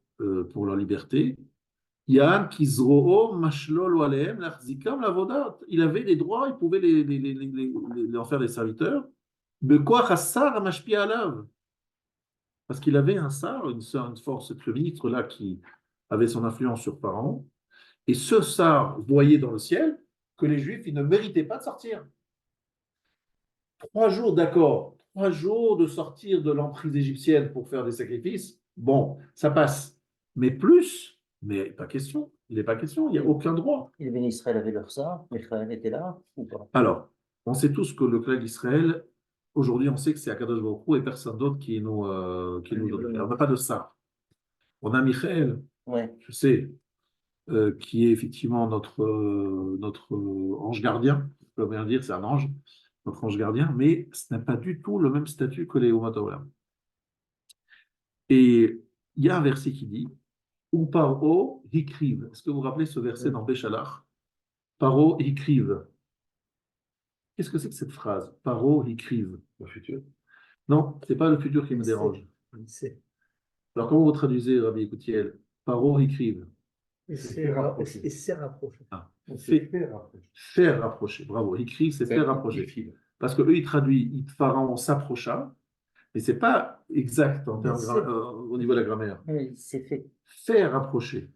pour leur liberté. Il avait des droits, il pouvait en faire des serviteurs. Parce qu'il avait un sar, une force, ce ministre-là qui avait son influence sur Pharaon. Et ce sar voyait dans le ciel que les Juifs, ils ne méritaient pas de sortir. 3 jours, d'accord. 3 jours de sortir de l'emprise égyptienne pour faire des sacrifices, bon, ça passe. Mais plus, mais pas question. Il n'est pas question, il n'y a aucun droit. Et les bénis Israël avaient leur ça, Michael était là ou pas? Alors, on sait tous que le clan d'Israël, aujourd'hui, on sait que c'est Akadosh Baruch Hu et personne d'autre qui nous donne. On n'a pas de ça. On a Michael, Ouais. je sais, qui est effectivement notre ange gardien. Je peux bien dire, c'est un ange, notre ange gardien, mais ce n'est pas du tout le même statut que les Umat Haolam. Et il y a un verset qui dit ou paro hikriv. Est-ce que vous vous rappelez ce verset dans Béchalach? Paro hikriv. Qu'est-ce que c'est que cette phrase? Paro hikriv. Le futur. Non, ce n'est pas le futur qui me dérange. Alors, comment vous traduisez, Rabbi Écoutiel? Paro hikriv. Et c'est rapproché. Ah, faire rapprocher. Bravo. Hikriv, c'est faire rapprocher. Parce que eux, ils traduisent Pharaon s'approcha, mais ce n'est pas exact en termes au niveau de la grammaire. Oui, c'est fait. Faire rapprocher.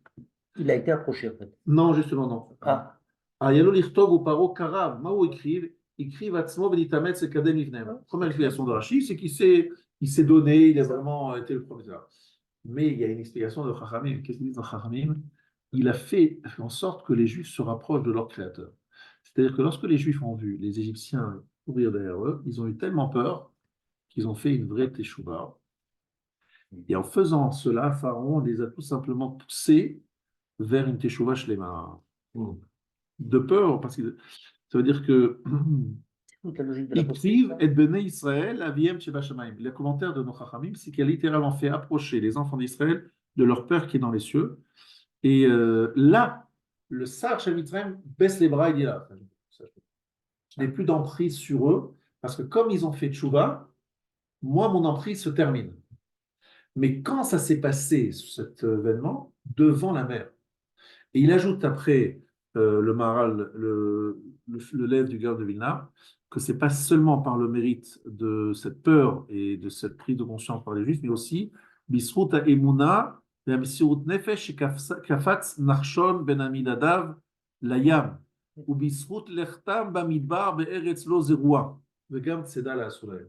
Il a été approché en fait. Non, justement, non. Ah. Ayalo lichtov ou paro karav. Mao écrivent atzmo venitamet se kadem ivnem. Première explication de Rashi, c'est il s'est donné, il a vraiment été le professeur. Mais il y a une explication de Chachamim. Qu'est-ce qu'ils disent dans Chachamim? Il a fait en sorte que les Juifs se rapprochent de leur Créateur. C'est-à-dire que lorsque les Juifs ont vu les Égyptiens courir derrière eux, ils ont eu tellement peur qu'ils ont fait une vraie teshuva. Et en faisant cela, Pharaon les a tout simplement poussés vers une teshuva shlema. De peur, parce que ça veut dire que Toute la logique de la Ikriv postérité. et Bnei Israël, Aviem Sheba Shamayim. Le commentaire de nos Chachamim, c'est qu'il a littéralement fait approcher les enfants d'Israël de leur Père qui est dans les cieux. Et là, le Sar Shemitzrayim baisse les bras et dit là, je n'ai plus d'emprise sur eux, parce que comme ils ont fait tchouva, moi, mon emprise se termine. Mais quand ça s'est passé, cet événement, devant la mer, et il ajoute après le Maharal, le lève du Gard de Vilna, que ce n'est pas seulement par le mérite de cette peur et de cette prise de conscience par les Juifs, mais aussi Bisrut Emuna, Misirut Nefesh, Kafatz Narshon Ben Aminadav, Layam, ou Bisrut Lechtam Bamidbar Be'eretz Lo Zerua, Vegam Tzeda La Soleil.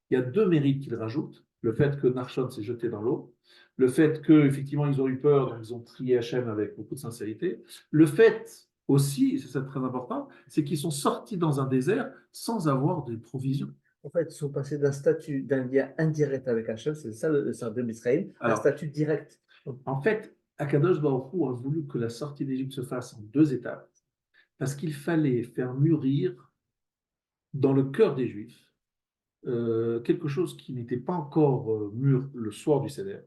Il y a deux mérites qu'il rajoute, le fait que Narshon s'est jeté dans l'eau, le fait qu'effectivement ils ont eu peur, donc ils ont prié Hachem avec beaucoup de sincérité, le fait aussi, c'est ça très important, c'est qu'ils sont sortis dans un désert sans avoir de provisions. En fait, ils sont passés d'un statut, d'un lien indirect avec Hachem, c'est ça le syndrome d'Israël, un Alors, statut direct. En fait, Akadosh Baruch Hu a voulu que la sortie d'Égypte se fasse en deux étapes, parce qu'il fallait faire mûrir dans le cœur des Juifs quelque chose qui n'était pas encore mûr le soir du Seder,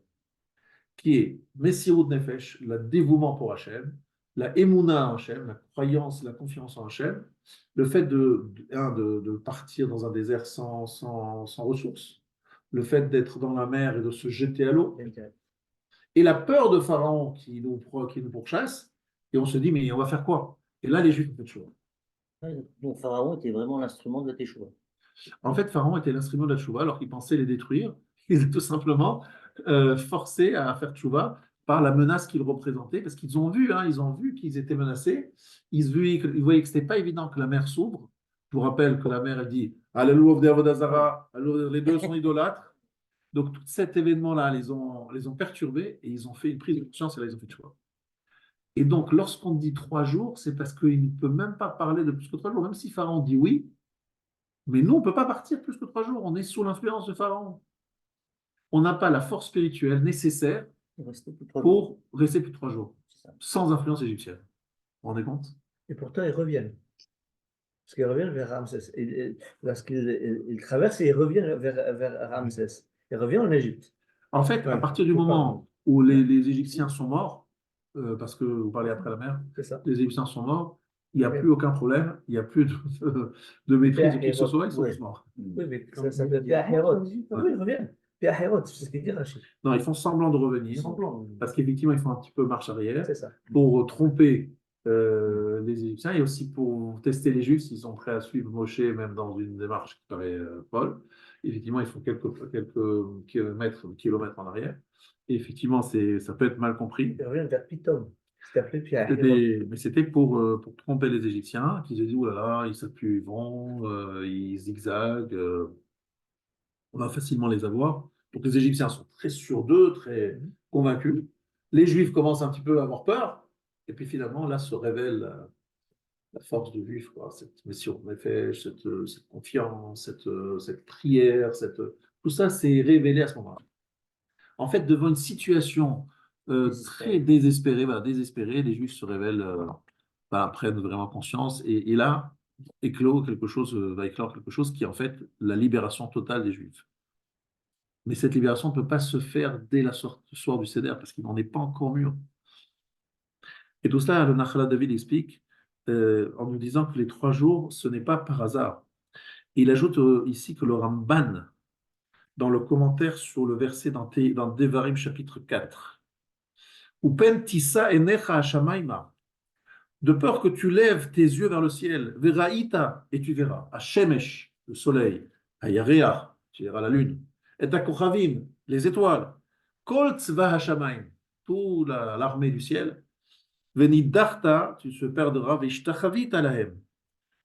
qui est Messirut Nefesh, le dévouement pour Hachem, la Emouna en Hachem, la croyance, la confiance en Hachem, le fait de partir dans un désert sans ressources, le fait d'être dans la mer et de se jeter à l'eau, et la peur de Pharaon qui nous pourchasse, et on se dit, mais on va faire quoi? Et là, les Juifs ont fait le choix. Donc Pharaon était vraiment l'instrument de la Teshuvah. En fait, Pharaon était l'instrument de la tchouva, alors qu'il pensait les détruire. Ils étaient tout simplement forcés à faire tchouva par la menace qu'ils représentaient, parce qu'ils ont vu, ils ont vu qu'ils étaient menacés. Ils voyaient que ce n'était pas évident que la mer s'ouvre. Je vous rappelle que la mer, elle dit Alléluia, Vodazara, les deux sont idolâtres. Donc, tout cet événement-là les ont perturbés et ils ont fait une prise de conscience et là, ils ont fait tchouva. Et donc, lorsqu'on dit 3 jours, c'est parce qu'il ne peut même pas parler de plus que 3 jours, même si Pharaon dit oui. Mais nous, on ne peut pas partir plus que 3 jours. On est sous l'influence de Pharaon. On n'a pas la force spirituelle nécessaire pour rester plus de 3 jours, sans influence égyptienne. Vous vous rendez compte? Et pourtant, ils reviennent. Parce qu'ils reviennent vers Ramsès. Lorsqu'ils traversent, ils reviennent vers Ramsès. Ils reviennent en Égypte. En fait, à partir du moment où les Égyptiens sont morts, parce que vous parlez après la mer, les Égyptiens sont morts, il n'y a plus aucun problème, il n'y a plus de maîtrise de qui que ce soit, ils sont tous morts. Oui, mais ça s'appelle Péahérot. Oui, ils reviennent. Péahérot, c'est ce qu'il dit Rachid. Non, ils font semblant de revenir, parce qu'effectivement, ils font un petit peu marche arrière pour tromper les Égyptiens et aussi pour tester les Juifs s'ils sont prêts à suivre Moshe, même dans une démarche qui paraît folle. Effectivement, ils font quelques kilomètres en arrière. Et effectivement, ça peut être mal compris. Ils reviennent vers Pitom. Mais c'était pour tromper les Égyptiens, qui se disent, oh là là, ils ne savent plus où ils vont, ils zigzaguent, on va facilement les avoir. Donc les Égyptiens sont très sûrs d'eux, très convaincus. Les Juifs commencent un petit peu à avoir peur, et puis finalement, là se révèle la force du Juif, quoi. Cette mission, cette confiance, cette prière, tout ça s'est révélé à ce moment-là. En fait, devant une situation très désespérée, les Juifs se révèlent, prennent vraiment conscience, et là, va éclore quelque chose qui est en fait la libération totale des Juifs. Mais cette libération ne peut pas se faire dès le soir du Seder, parce qu'il n'en est pas encore mûr. Et tout cela, le Nachala David explique en nous disant que les 3 jours, ce n'est pas par hasard. Il ajoute ici que le Ramban, dans le commentaire sur le verset dans Devarim chapitre 4, Upen tissa enecha hashamayma, de peur que tu lèves tes yeux vers le ciel, veraïta, et tu verras, Hashemesh, le soleil, Ayareach, tu verras la lune, et Akochavim, les étoiles, Kol tzva hashamayim, toute l'armée du ciel, Venidarta, tu se perdras, Vishtachavit alahem,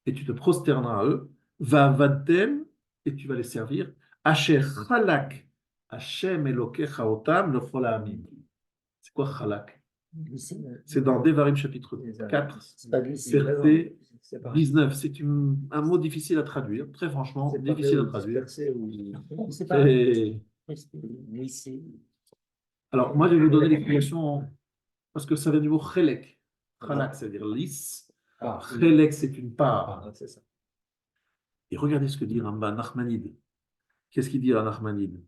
et tu te prosterneras à eux, Vavadtem, et tu vas les servir, Asher Chalak, Hashem Elokecha Otam, le Cholamim. C'est quoi Chalak? C'est dans Devarim chapitre 4, C'est pas glissé. verset C'est pas 19. C'est un mot difficile à traduire, très franchement, c'est pas difficile à fait ou traduire. dispersé ou- Non, c'est pas Et- glissé. Alors, moi, je vais vous donner l'explication, parce que ça vient du mot Chelek. Chalak, c'est-à-dire lisse. Ah, Chelek, c'est une part. Ah, c'est ça. Et regardez ce que dit Rambam Nachmanide. Qu'est-ce qu'il dit à Nachmanide?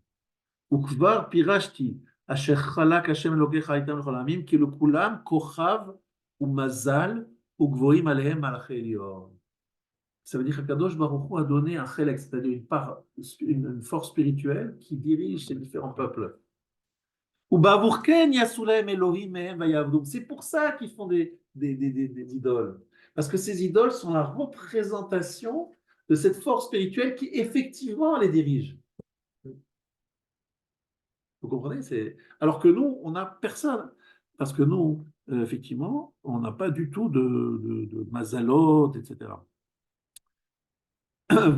Ukvar pirashti, asher chalak Hashem Elokecha itam lechol hamim, ki lekulam kochav umazal ugvoim alehem malachei elyon. Ça veut dire qu'Akadosh Baruch Hu a donné un chelek, c'est-à-dire une part, une force spirituelle qui dirige ces différents peuples. Ubavurken yasulahem Elohim mehem vayavdum. C'est pour ça qu'ils font des idoles. Parce que ces idoles sont la représentation de cette force spirituelle qui effectivement les dirige. Vous comprenez? Alors que nous, on n'a personne. Parce que nous, effectivement, on n'a pas du tout de mazalot, etc.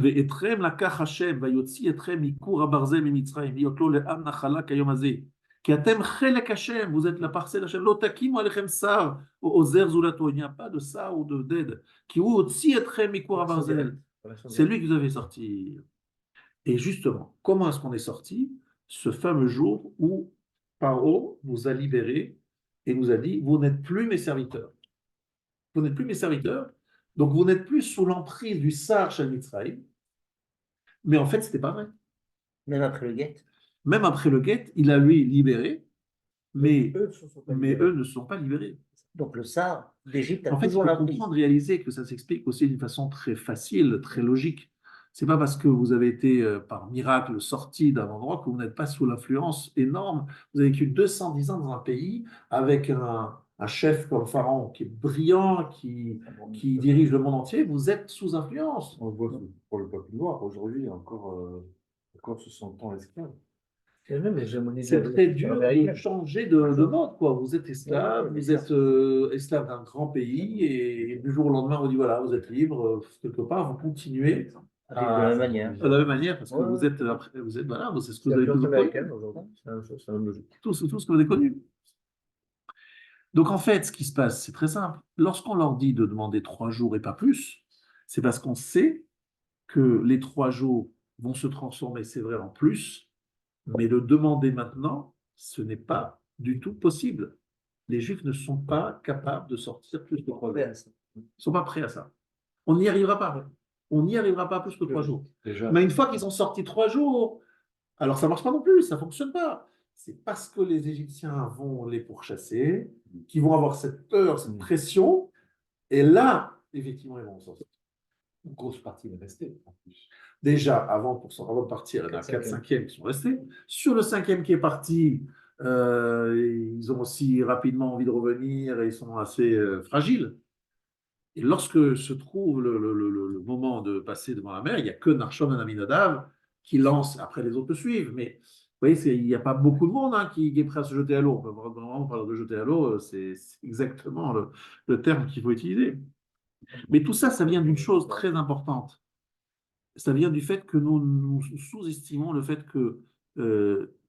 ואתכם לקח השם ויוציא אתכם מכור הברזל ממצרים להיות לו לעם נחלה כיום הזה כי אתם חלק השם, vous êtes la parcelle השם, לא תקימו עליכם שר או עוזר זולתו, il n'y a pas de שר ou de d'aide, כי הוא הוציא אתכם מכור הברזל, c'est lui que vous avez sorti. Et justement, comment est-ce qu'on est sorti? Ce fameux jour où Paro nous a libérés et nous a dit, vous n'êtes plus mes serviteurs. Vous n'êtes plus mes serviteurs, donc vous n'êtes plus sous l'emprise du Sar Shel Mitzrayim. Mais en fait, ce n'était pas vrai. Même après le guet. Même après le guet, il a lui libéré, mais eux sont pas mais libérés. eux ne sont pas libérés. Donc le Sar d'Égypte a En fait, il toujours faut la prise. comprendre, réaliser que ça s'explique aussi d'une façon très facile, très logique. C'est pas parce que vous avez été par miracle sorti d'un endroit que vous n'êtes pas sous l'influence énorme. Vous avez vécu 210 ans dans un pays avec un chef comme Pharaon qui est brillant, qui dirige le monde entier. Vous êtes sous influence. On le voit pour le peuple noir aujourd'hui, encore se sentant esclave. C'est même l'hégémonie C'est de- très dur de américaine. changer de mode, quoi. Vous êtes esclave, vous êtes esclave d'un grand pays, et du jour au lendemain, on vous dit voilà, vous êtes libre, quelque part, vous continuez De la même manière. de la même manière, parce que Ouais. vous êtes voilà, c'est ce que C'est vous la avez violence toujours américaine connu. aujourd'hui. C'est la même chose, c'est la même logique. Tout ce que vous avez connu. Donc en fait, ce qui se passe, c'est très simple. Lorsqu'on leur dit de demander 3 jours et pas plus, c'est parce qu'on sait que les 3 jours vont se transformer, c'est vrai, en plus, mais le demander maintenant, ce n'est pas du tout possible. Les Juifs ne sont pas capables de sortir plus de 3 jours. Ils ne sont pas prêts à ça. On n'y arrivera pas. On n'y arrivera pas plus que 3 jours. déjà, Mais une fois qu'ils ont sorti 3 jours, alors ça ne marche pas non plus, ça ne fonctionne pas. C'est parce que les Égyptiens vont les pourchasser, qu'ils vont avoir cette peur, cette pression, et là, effectivement, ils vont en sortir. Une grosse partie va rester, en plus. Déjà, avant de partir, il y en a 4/5 qui sont restés. Sur le 5e qui est parti, ils ont aussi rapidement envie de revenir et ils sont assez fragiles. Et lorsque se trouve le moment de passer devant la mer, il n'y a que Narshon et Aminadav qui lancent, après les autres suivent. Mais vous voyez, il n'y a pas beaucoup de monde qui est prêt à se jeter à l'eau. On peut vraiment parler de jeter à l'eau, c'est exactement le terme qu'il faut utiliser. Mais tout ça, ça vient d'une chose très importante. Ça vient du fait que nous sous-estimons le fait que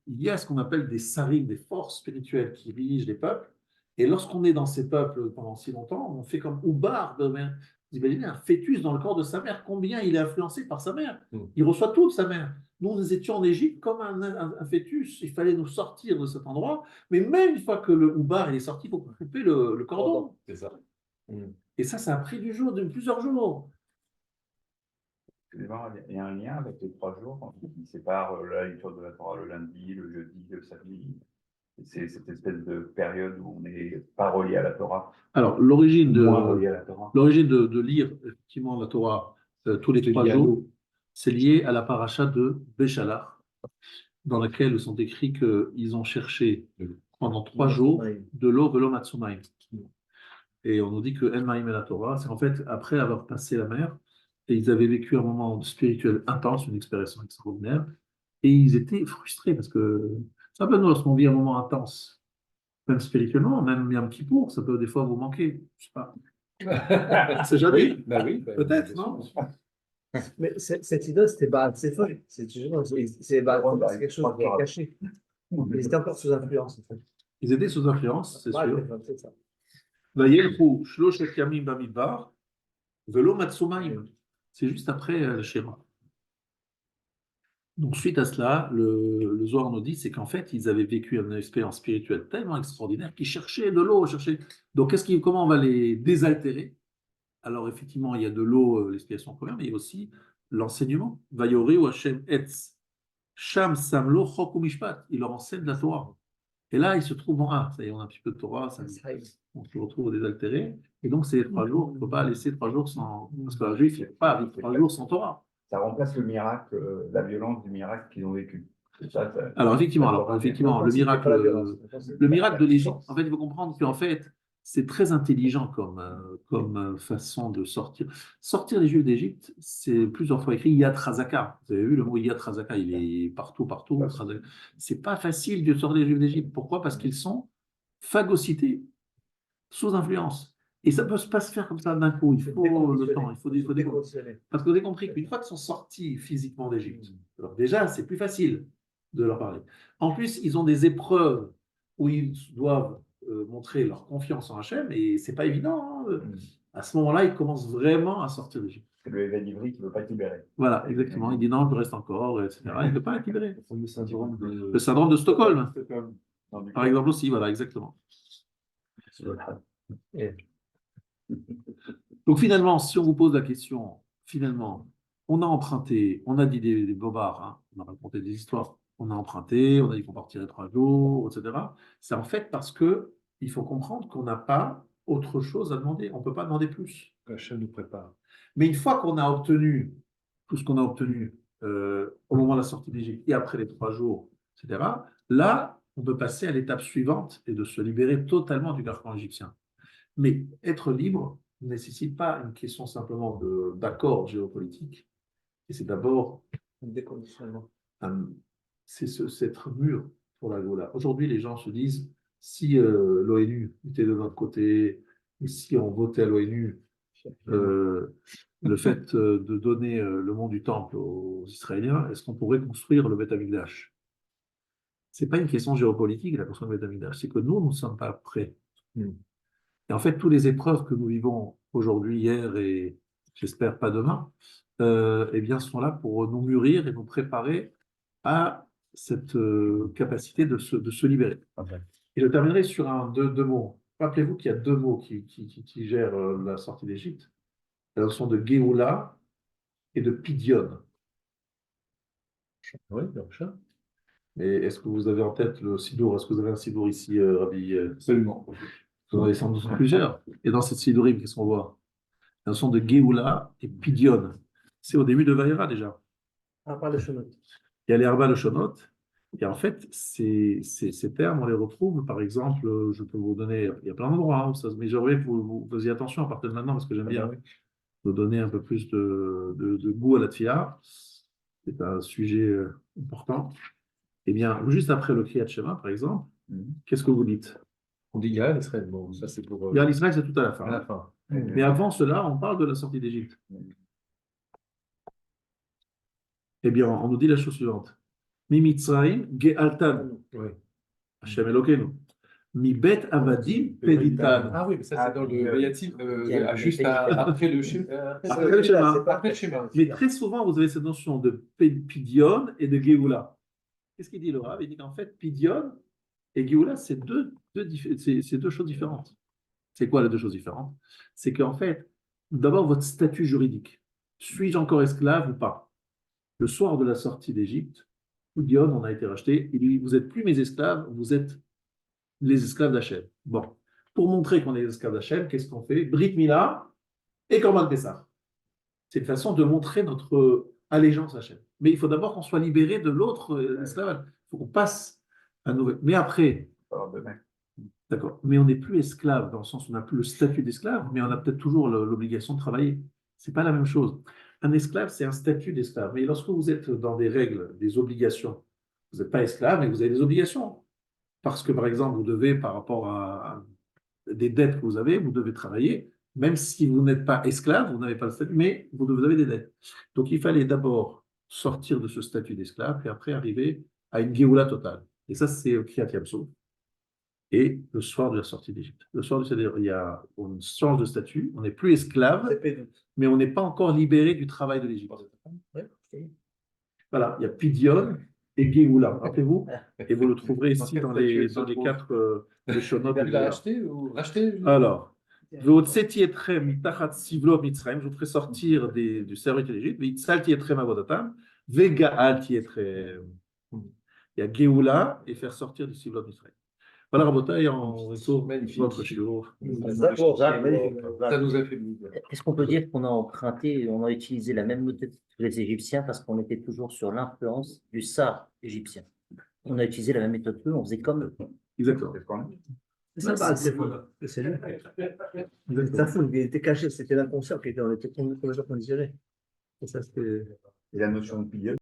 il y a ce qu'on appelle des sarim, des forces spirituelles qui dirigent les peuples. Et lorsqu'on est dans ces peuples pendant si longtemps, on fait comme Oubar, vous imaginez un fœtus dans le corps de sa mère, combien il est influencé par sa mère. Il reçoit tout de sa mère. Nous étions en Égypte comme un fœtus, il fallait nous sortir de cet endroit, mais même une fois que le Oubar il est sorti, il faut couper le cordon. C'est ça. Et ça a pris plusieurs jours. Il y a un lien avec les 3 jours quand ils séparent la lecture de la Torah le lundi, le jeudi, le samedi. C'est cette espèce de période où on n'est pas relié à la Torah. Alors, l'origine Moins relié à la Torah. de lire effectivement la Torah tous les 3 jours, c'est lié à la paracha de Béchalach, dans laquelle sont écrits qu'ils ont cherché pendant 3 jours de l'eau velo matsumaim. Et on nous dit que El Maïm et la Torah, c'est en fait après avoir passé la mer, et ils avaient vécu un moment spirituel intense, une expérience extraordinaire, et ils étaient frustrés parce que c'est un peu nous lorsqu'on vit un moment intense. même spirituellement, même Yom Kippour, ça peut des fois vous manquer. Je sais pas. C'est jamais. Oui, bah oui, bah, Peut-être, bien non? sûr. Mais cette idole, c'était Baal Sephon. C'est justement, c'est quelque chose qui est caché. Ils étaient encore sous influence, en fait. Ils étaient sous influence, c'est Baal sûr. Sephon, c'est ça. Vayelchu shloshet yamim bamidbar, velo matsumaim. C'est juste après le Shema. Donc, suite à cela, le Zohar nous dit, c'est qu'en fait, ils avaient vécu une expérience spirituelle tellement extraordinaire qu'ils cherchaient de l'eau, cherchaient. Donc, comment on va les désaltérer? Alors, effectivement, il y a de l'eau, l'explication première, mais il y a aussi l'enseignement. Vayori ou Hashem etz, sham samlo chok mishpat. Il leur enseigne la Torah. Et là, ils se trouvent en un. Ça y est, on a un petit peu de Torah, on se retrouve désaltéré. Et donc, c'est les 3 jours. Il ne faut pas laisser 3 jours sans. Parce qu'un juif, il ne peut pas vivre 3 jours sans Torah. Ça remplace le miracle, la violence du miracle qu'ils ont vécu. Alors, effectivement, le miracle de l'Égypte, en fait, il faut comprendre qu'en fait, c'est très intelligent comme façon de sortir. Sortir les Juifs d'Égypte, c'est plusieurs fois écrit Yad Razaka. Vous avez vu le mot Yad Razaka, il est partout. C'est pas facile de sortir les Juifs d'Égypte. Pourquoi? Parce qu'ils sont phagocytés, sous influence. Et ça ne peut pas se faire comme ça d'un coup. Il faut le temps, il faut déconditionner. Parce que vous avez compris qu'une fois qu'ils sont sortis physiquement d'Égypte, alors déjà, c'est plus facile de leur parler. En plus, ils ont des épreuves où ils doivent montrer leur confiance en Hachem, et c'est pas évident. Hein. À ce moment-là, ils commencent vraiment à sortir d'Égypte. C'est le évêque d'Ivry qui ne veut pas être libéré. Voilà, exactement. Il dit non, je reste encore, etc. Il ne veut pas être libéré. Le syndrome Le syndrome de Stockholm, Stockholm. par exemple, aussi, voilà, exactement. Donc finalement, si on vous pose la question, finalement, on a emprunté, on a dit des bobards, hein, on a raconté des histoires, on a emprunté, on a dit qu'on partirait 3 jours, etc. C'est en fait parce que il faut comprendre qu'on n'a pas autre chose à demander. On ne peut pas demander plus. Hachem nous prépare. Mais une fois qu'on a obtenu tout ce qu'on a obtenu au moment de la sortie d'Égypte et après les 3 jours, etc., là, on peut passer à l'étape suivante et de se libérer totalement du carcan égyptien. Mais être libre ne nécessite pas une question simplement d'accord géopolitique. Et c'est d'abord Un déconditionnement. c'est être mûr pour la Gola. Aujourd'hui, les gens se disent, si l'ONU était de notre côté, et si on votait à l'ONU le fait de donner le mont du Temple aux Israéliens, est-ce qu'on pourrait construire le Beth Amikdash? Ce n'est pas une question géopolitique, la construction du Beth Amikdash, c'est que nous ne sommes pas prêts. Et en fait, toutes les épreuves que nous vivons aujourd'hui, hier et j'espère pas demain, eh bien, sont là pour nous mûrir et nous préparer à cette capacité de se libérer. Et je terminerai sur deux mots. Rappelez-vous qu'il y a 2 mots qui gèrent la sortie d'Égypte. La notion de Géoula et de Pidion. Oui, bien sûr. Mais est-ce que vous avez en tête le Sidour? Est-ce que vous avez un Sidour ici, Rabbi? Absolument. Vous en avez sans doute plusieurs. Et dans cette Sidourim, qu'est-ce qu'on voit? La notion de Géoula et Pidion. C'est au début de Vaïra déjà. Par le chemin. Il y a les Arba le Shonot. Et en fait, ces termes, on les retrouve, par exemple, je peux vous donner, il y a plein d'endroits, hein, mais j'aimerais que vous faisiez attention à partir de maintenant, parce que j'aime bien vous donner un peu plus de goût à la tfila. C'est un sujet important. Eh bien, juste après le Kriyat Shema, par exemple, qu'est-ce que vous dites? On dit Gaël Israël. Bon, ça c'est pour. Gaël Israël, c'est tout à la fin. À la fin. Mais avant cela, on parle de la sortie d'Égypte. Eh bien, on nous dit la chose suivante. Mi Mitzrayim ge'altanu. Oui. Hashem Elokeinu. Mi bet avadim peditan. Ah oui, mais ça c'est dans le Vayatim, juste après le schéma. Après le schéma. Après le schéma. Mais très souvent, vous avez cette notion de Pidion et de Géoula. Qu'est-ce qu'il dit le Rav? Il dit qu'en fait, Pidion et Géoula, c'est deux choses différentes. C'est quoi les 2 choses différentes? C'est qu'en fait, d'abord, votre statut juridique. Suis-je encore esclave ou pas? Le soir de la sortie d'Égypte, Pidion, on a été racheté. Il dit, vous n'êtes plus mes esclaves, vous êtes les esclaves d'Hachem. Bon, pour montrer qu'on est les esclaves d'Hachem, qu'est-ce qu'on fait? Brit Mila et Korban Pessah. C'est une façon de montrer notre allégeance à Hachem. Mais il faut d'abord qu'on soit libéré de l'autre esclavage. Il faut qu'on passe à nouveau. Mais après, d'accord, mais on n'est plus esclave, dans le sens où on n'a plus le statut d'esclave, mais on a peut-être toujours l'obligation de travailler. Ce n'est pas la même chose. Un esclave, c'est un statut d'esclave. Mais lorsque vous êtes dans des règles, des obligations, vous n'êtes pas esclave, mais vous avez des obligations. parce que, par exemple, vous devez, par rapport à des dettes que vous avez, vous devez travailler, même si vous n'êtes pas esclave, vous n'avez pas le statut, mais vous avez des dettes. Donc, il fallait d'abord sortir de ce statut d'esclave, et après arriver à une Géoula totale. Et ça, c'est au Kriyat Yam-Suf. Et le soir de la sortie d'Égypte. Le soir, c'est-à-dire, on change de statut, on n'est plus esclave, C'est pénible. mais on n'est pas encore libéré du travail de l'Égypte. Ouais, ok. Voilà, il y a Pidion et Géoula, rappelez-vous, et vous le trouverez ici dans les quatre Leshonot. Il l'a acheté ou racheté? Alors, Veotseti etrem mitachat sivlo mitzrayim, je vous ferai sortir du service de l'Égypte, Veitzalti etrem avodatam, Vegaalti etrem. Il y a Géoula et faire sortir du sivlo mitzrayim. Voilà, Rabotai, en retour, Magnifique. votre shiur. Ça nous a fait plaisir. Est-ce qu'on peut dire qu'on a emprunté, on a utilisé la même méthode que les Égyptiens parce qu'on était toujours sur l'influence du Sar égyptien? On a utilisé la même méthode qu'eux, on faisait comme eux. Exactement. C'est ça, c'est lui. C'est fou, il était caché, c'était l'inconscient qui était complètement conditionné. Et ça, c'était. Et la notion de pilier,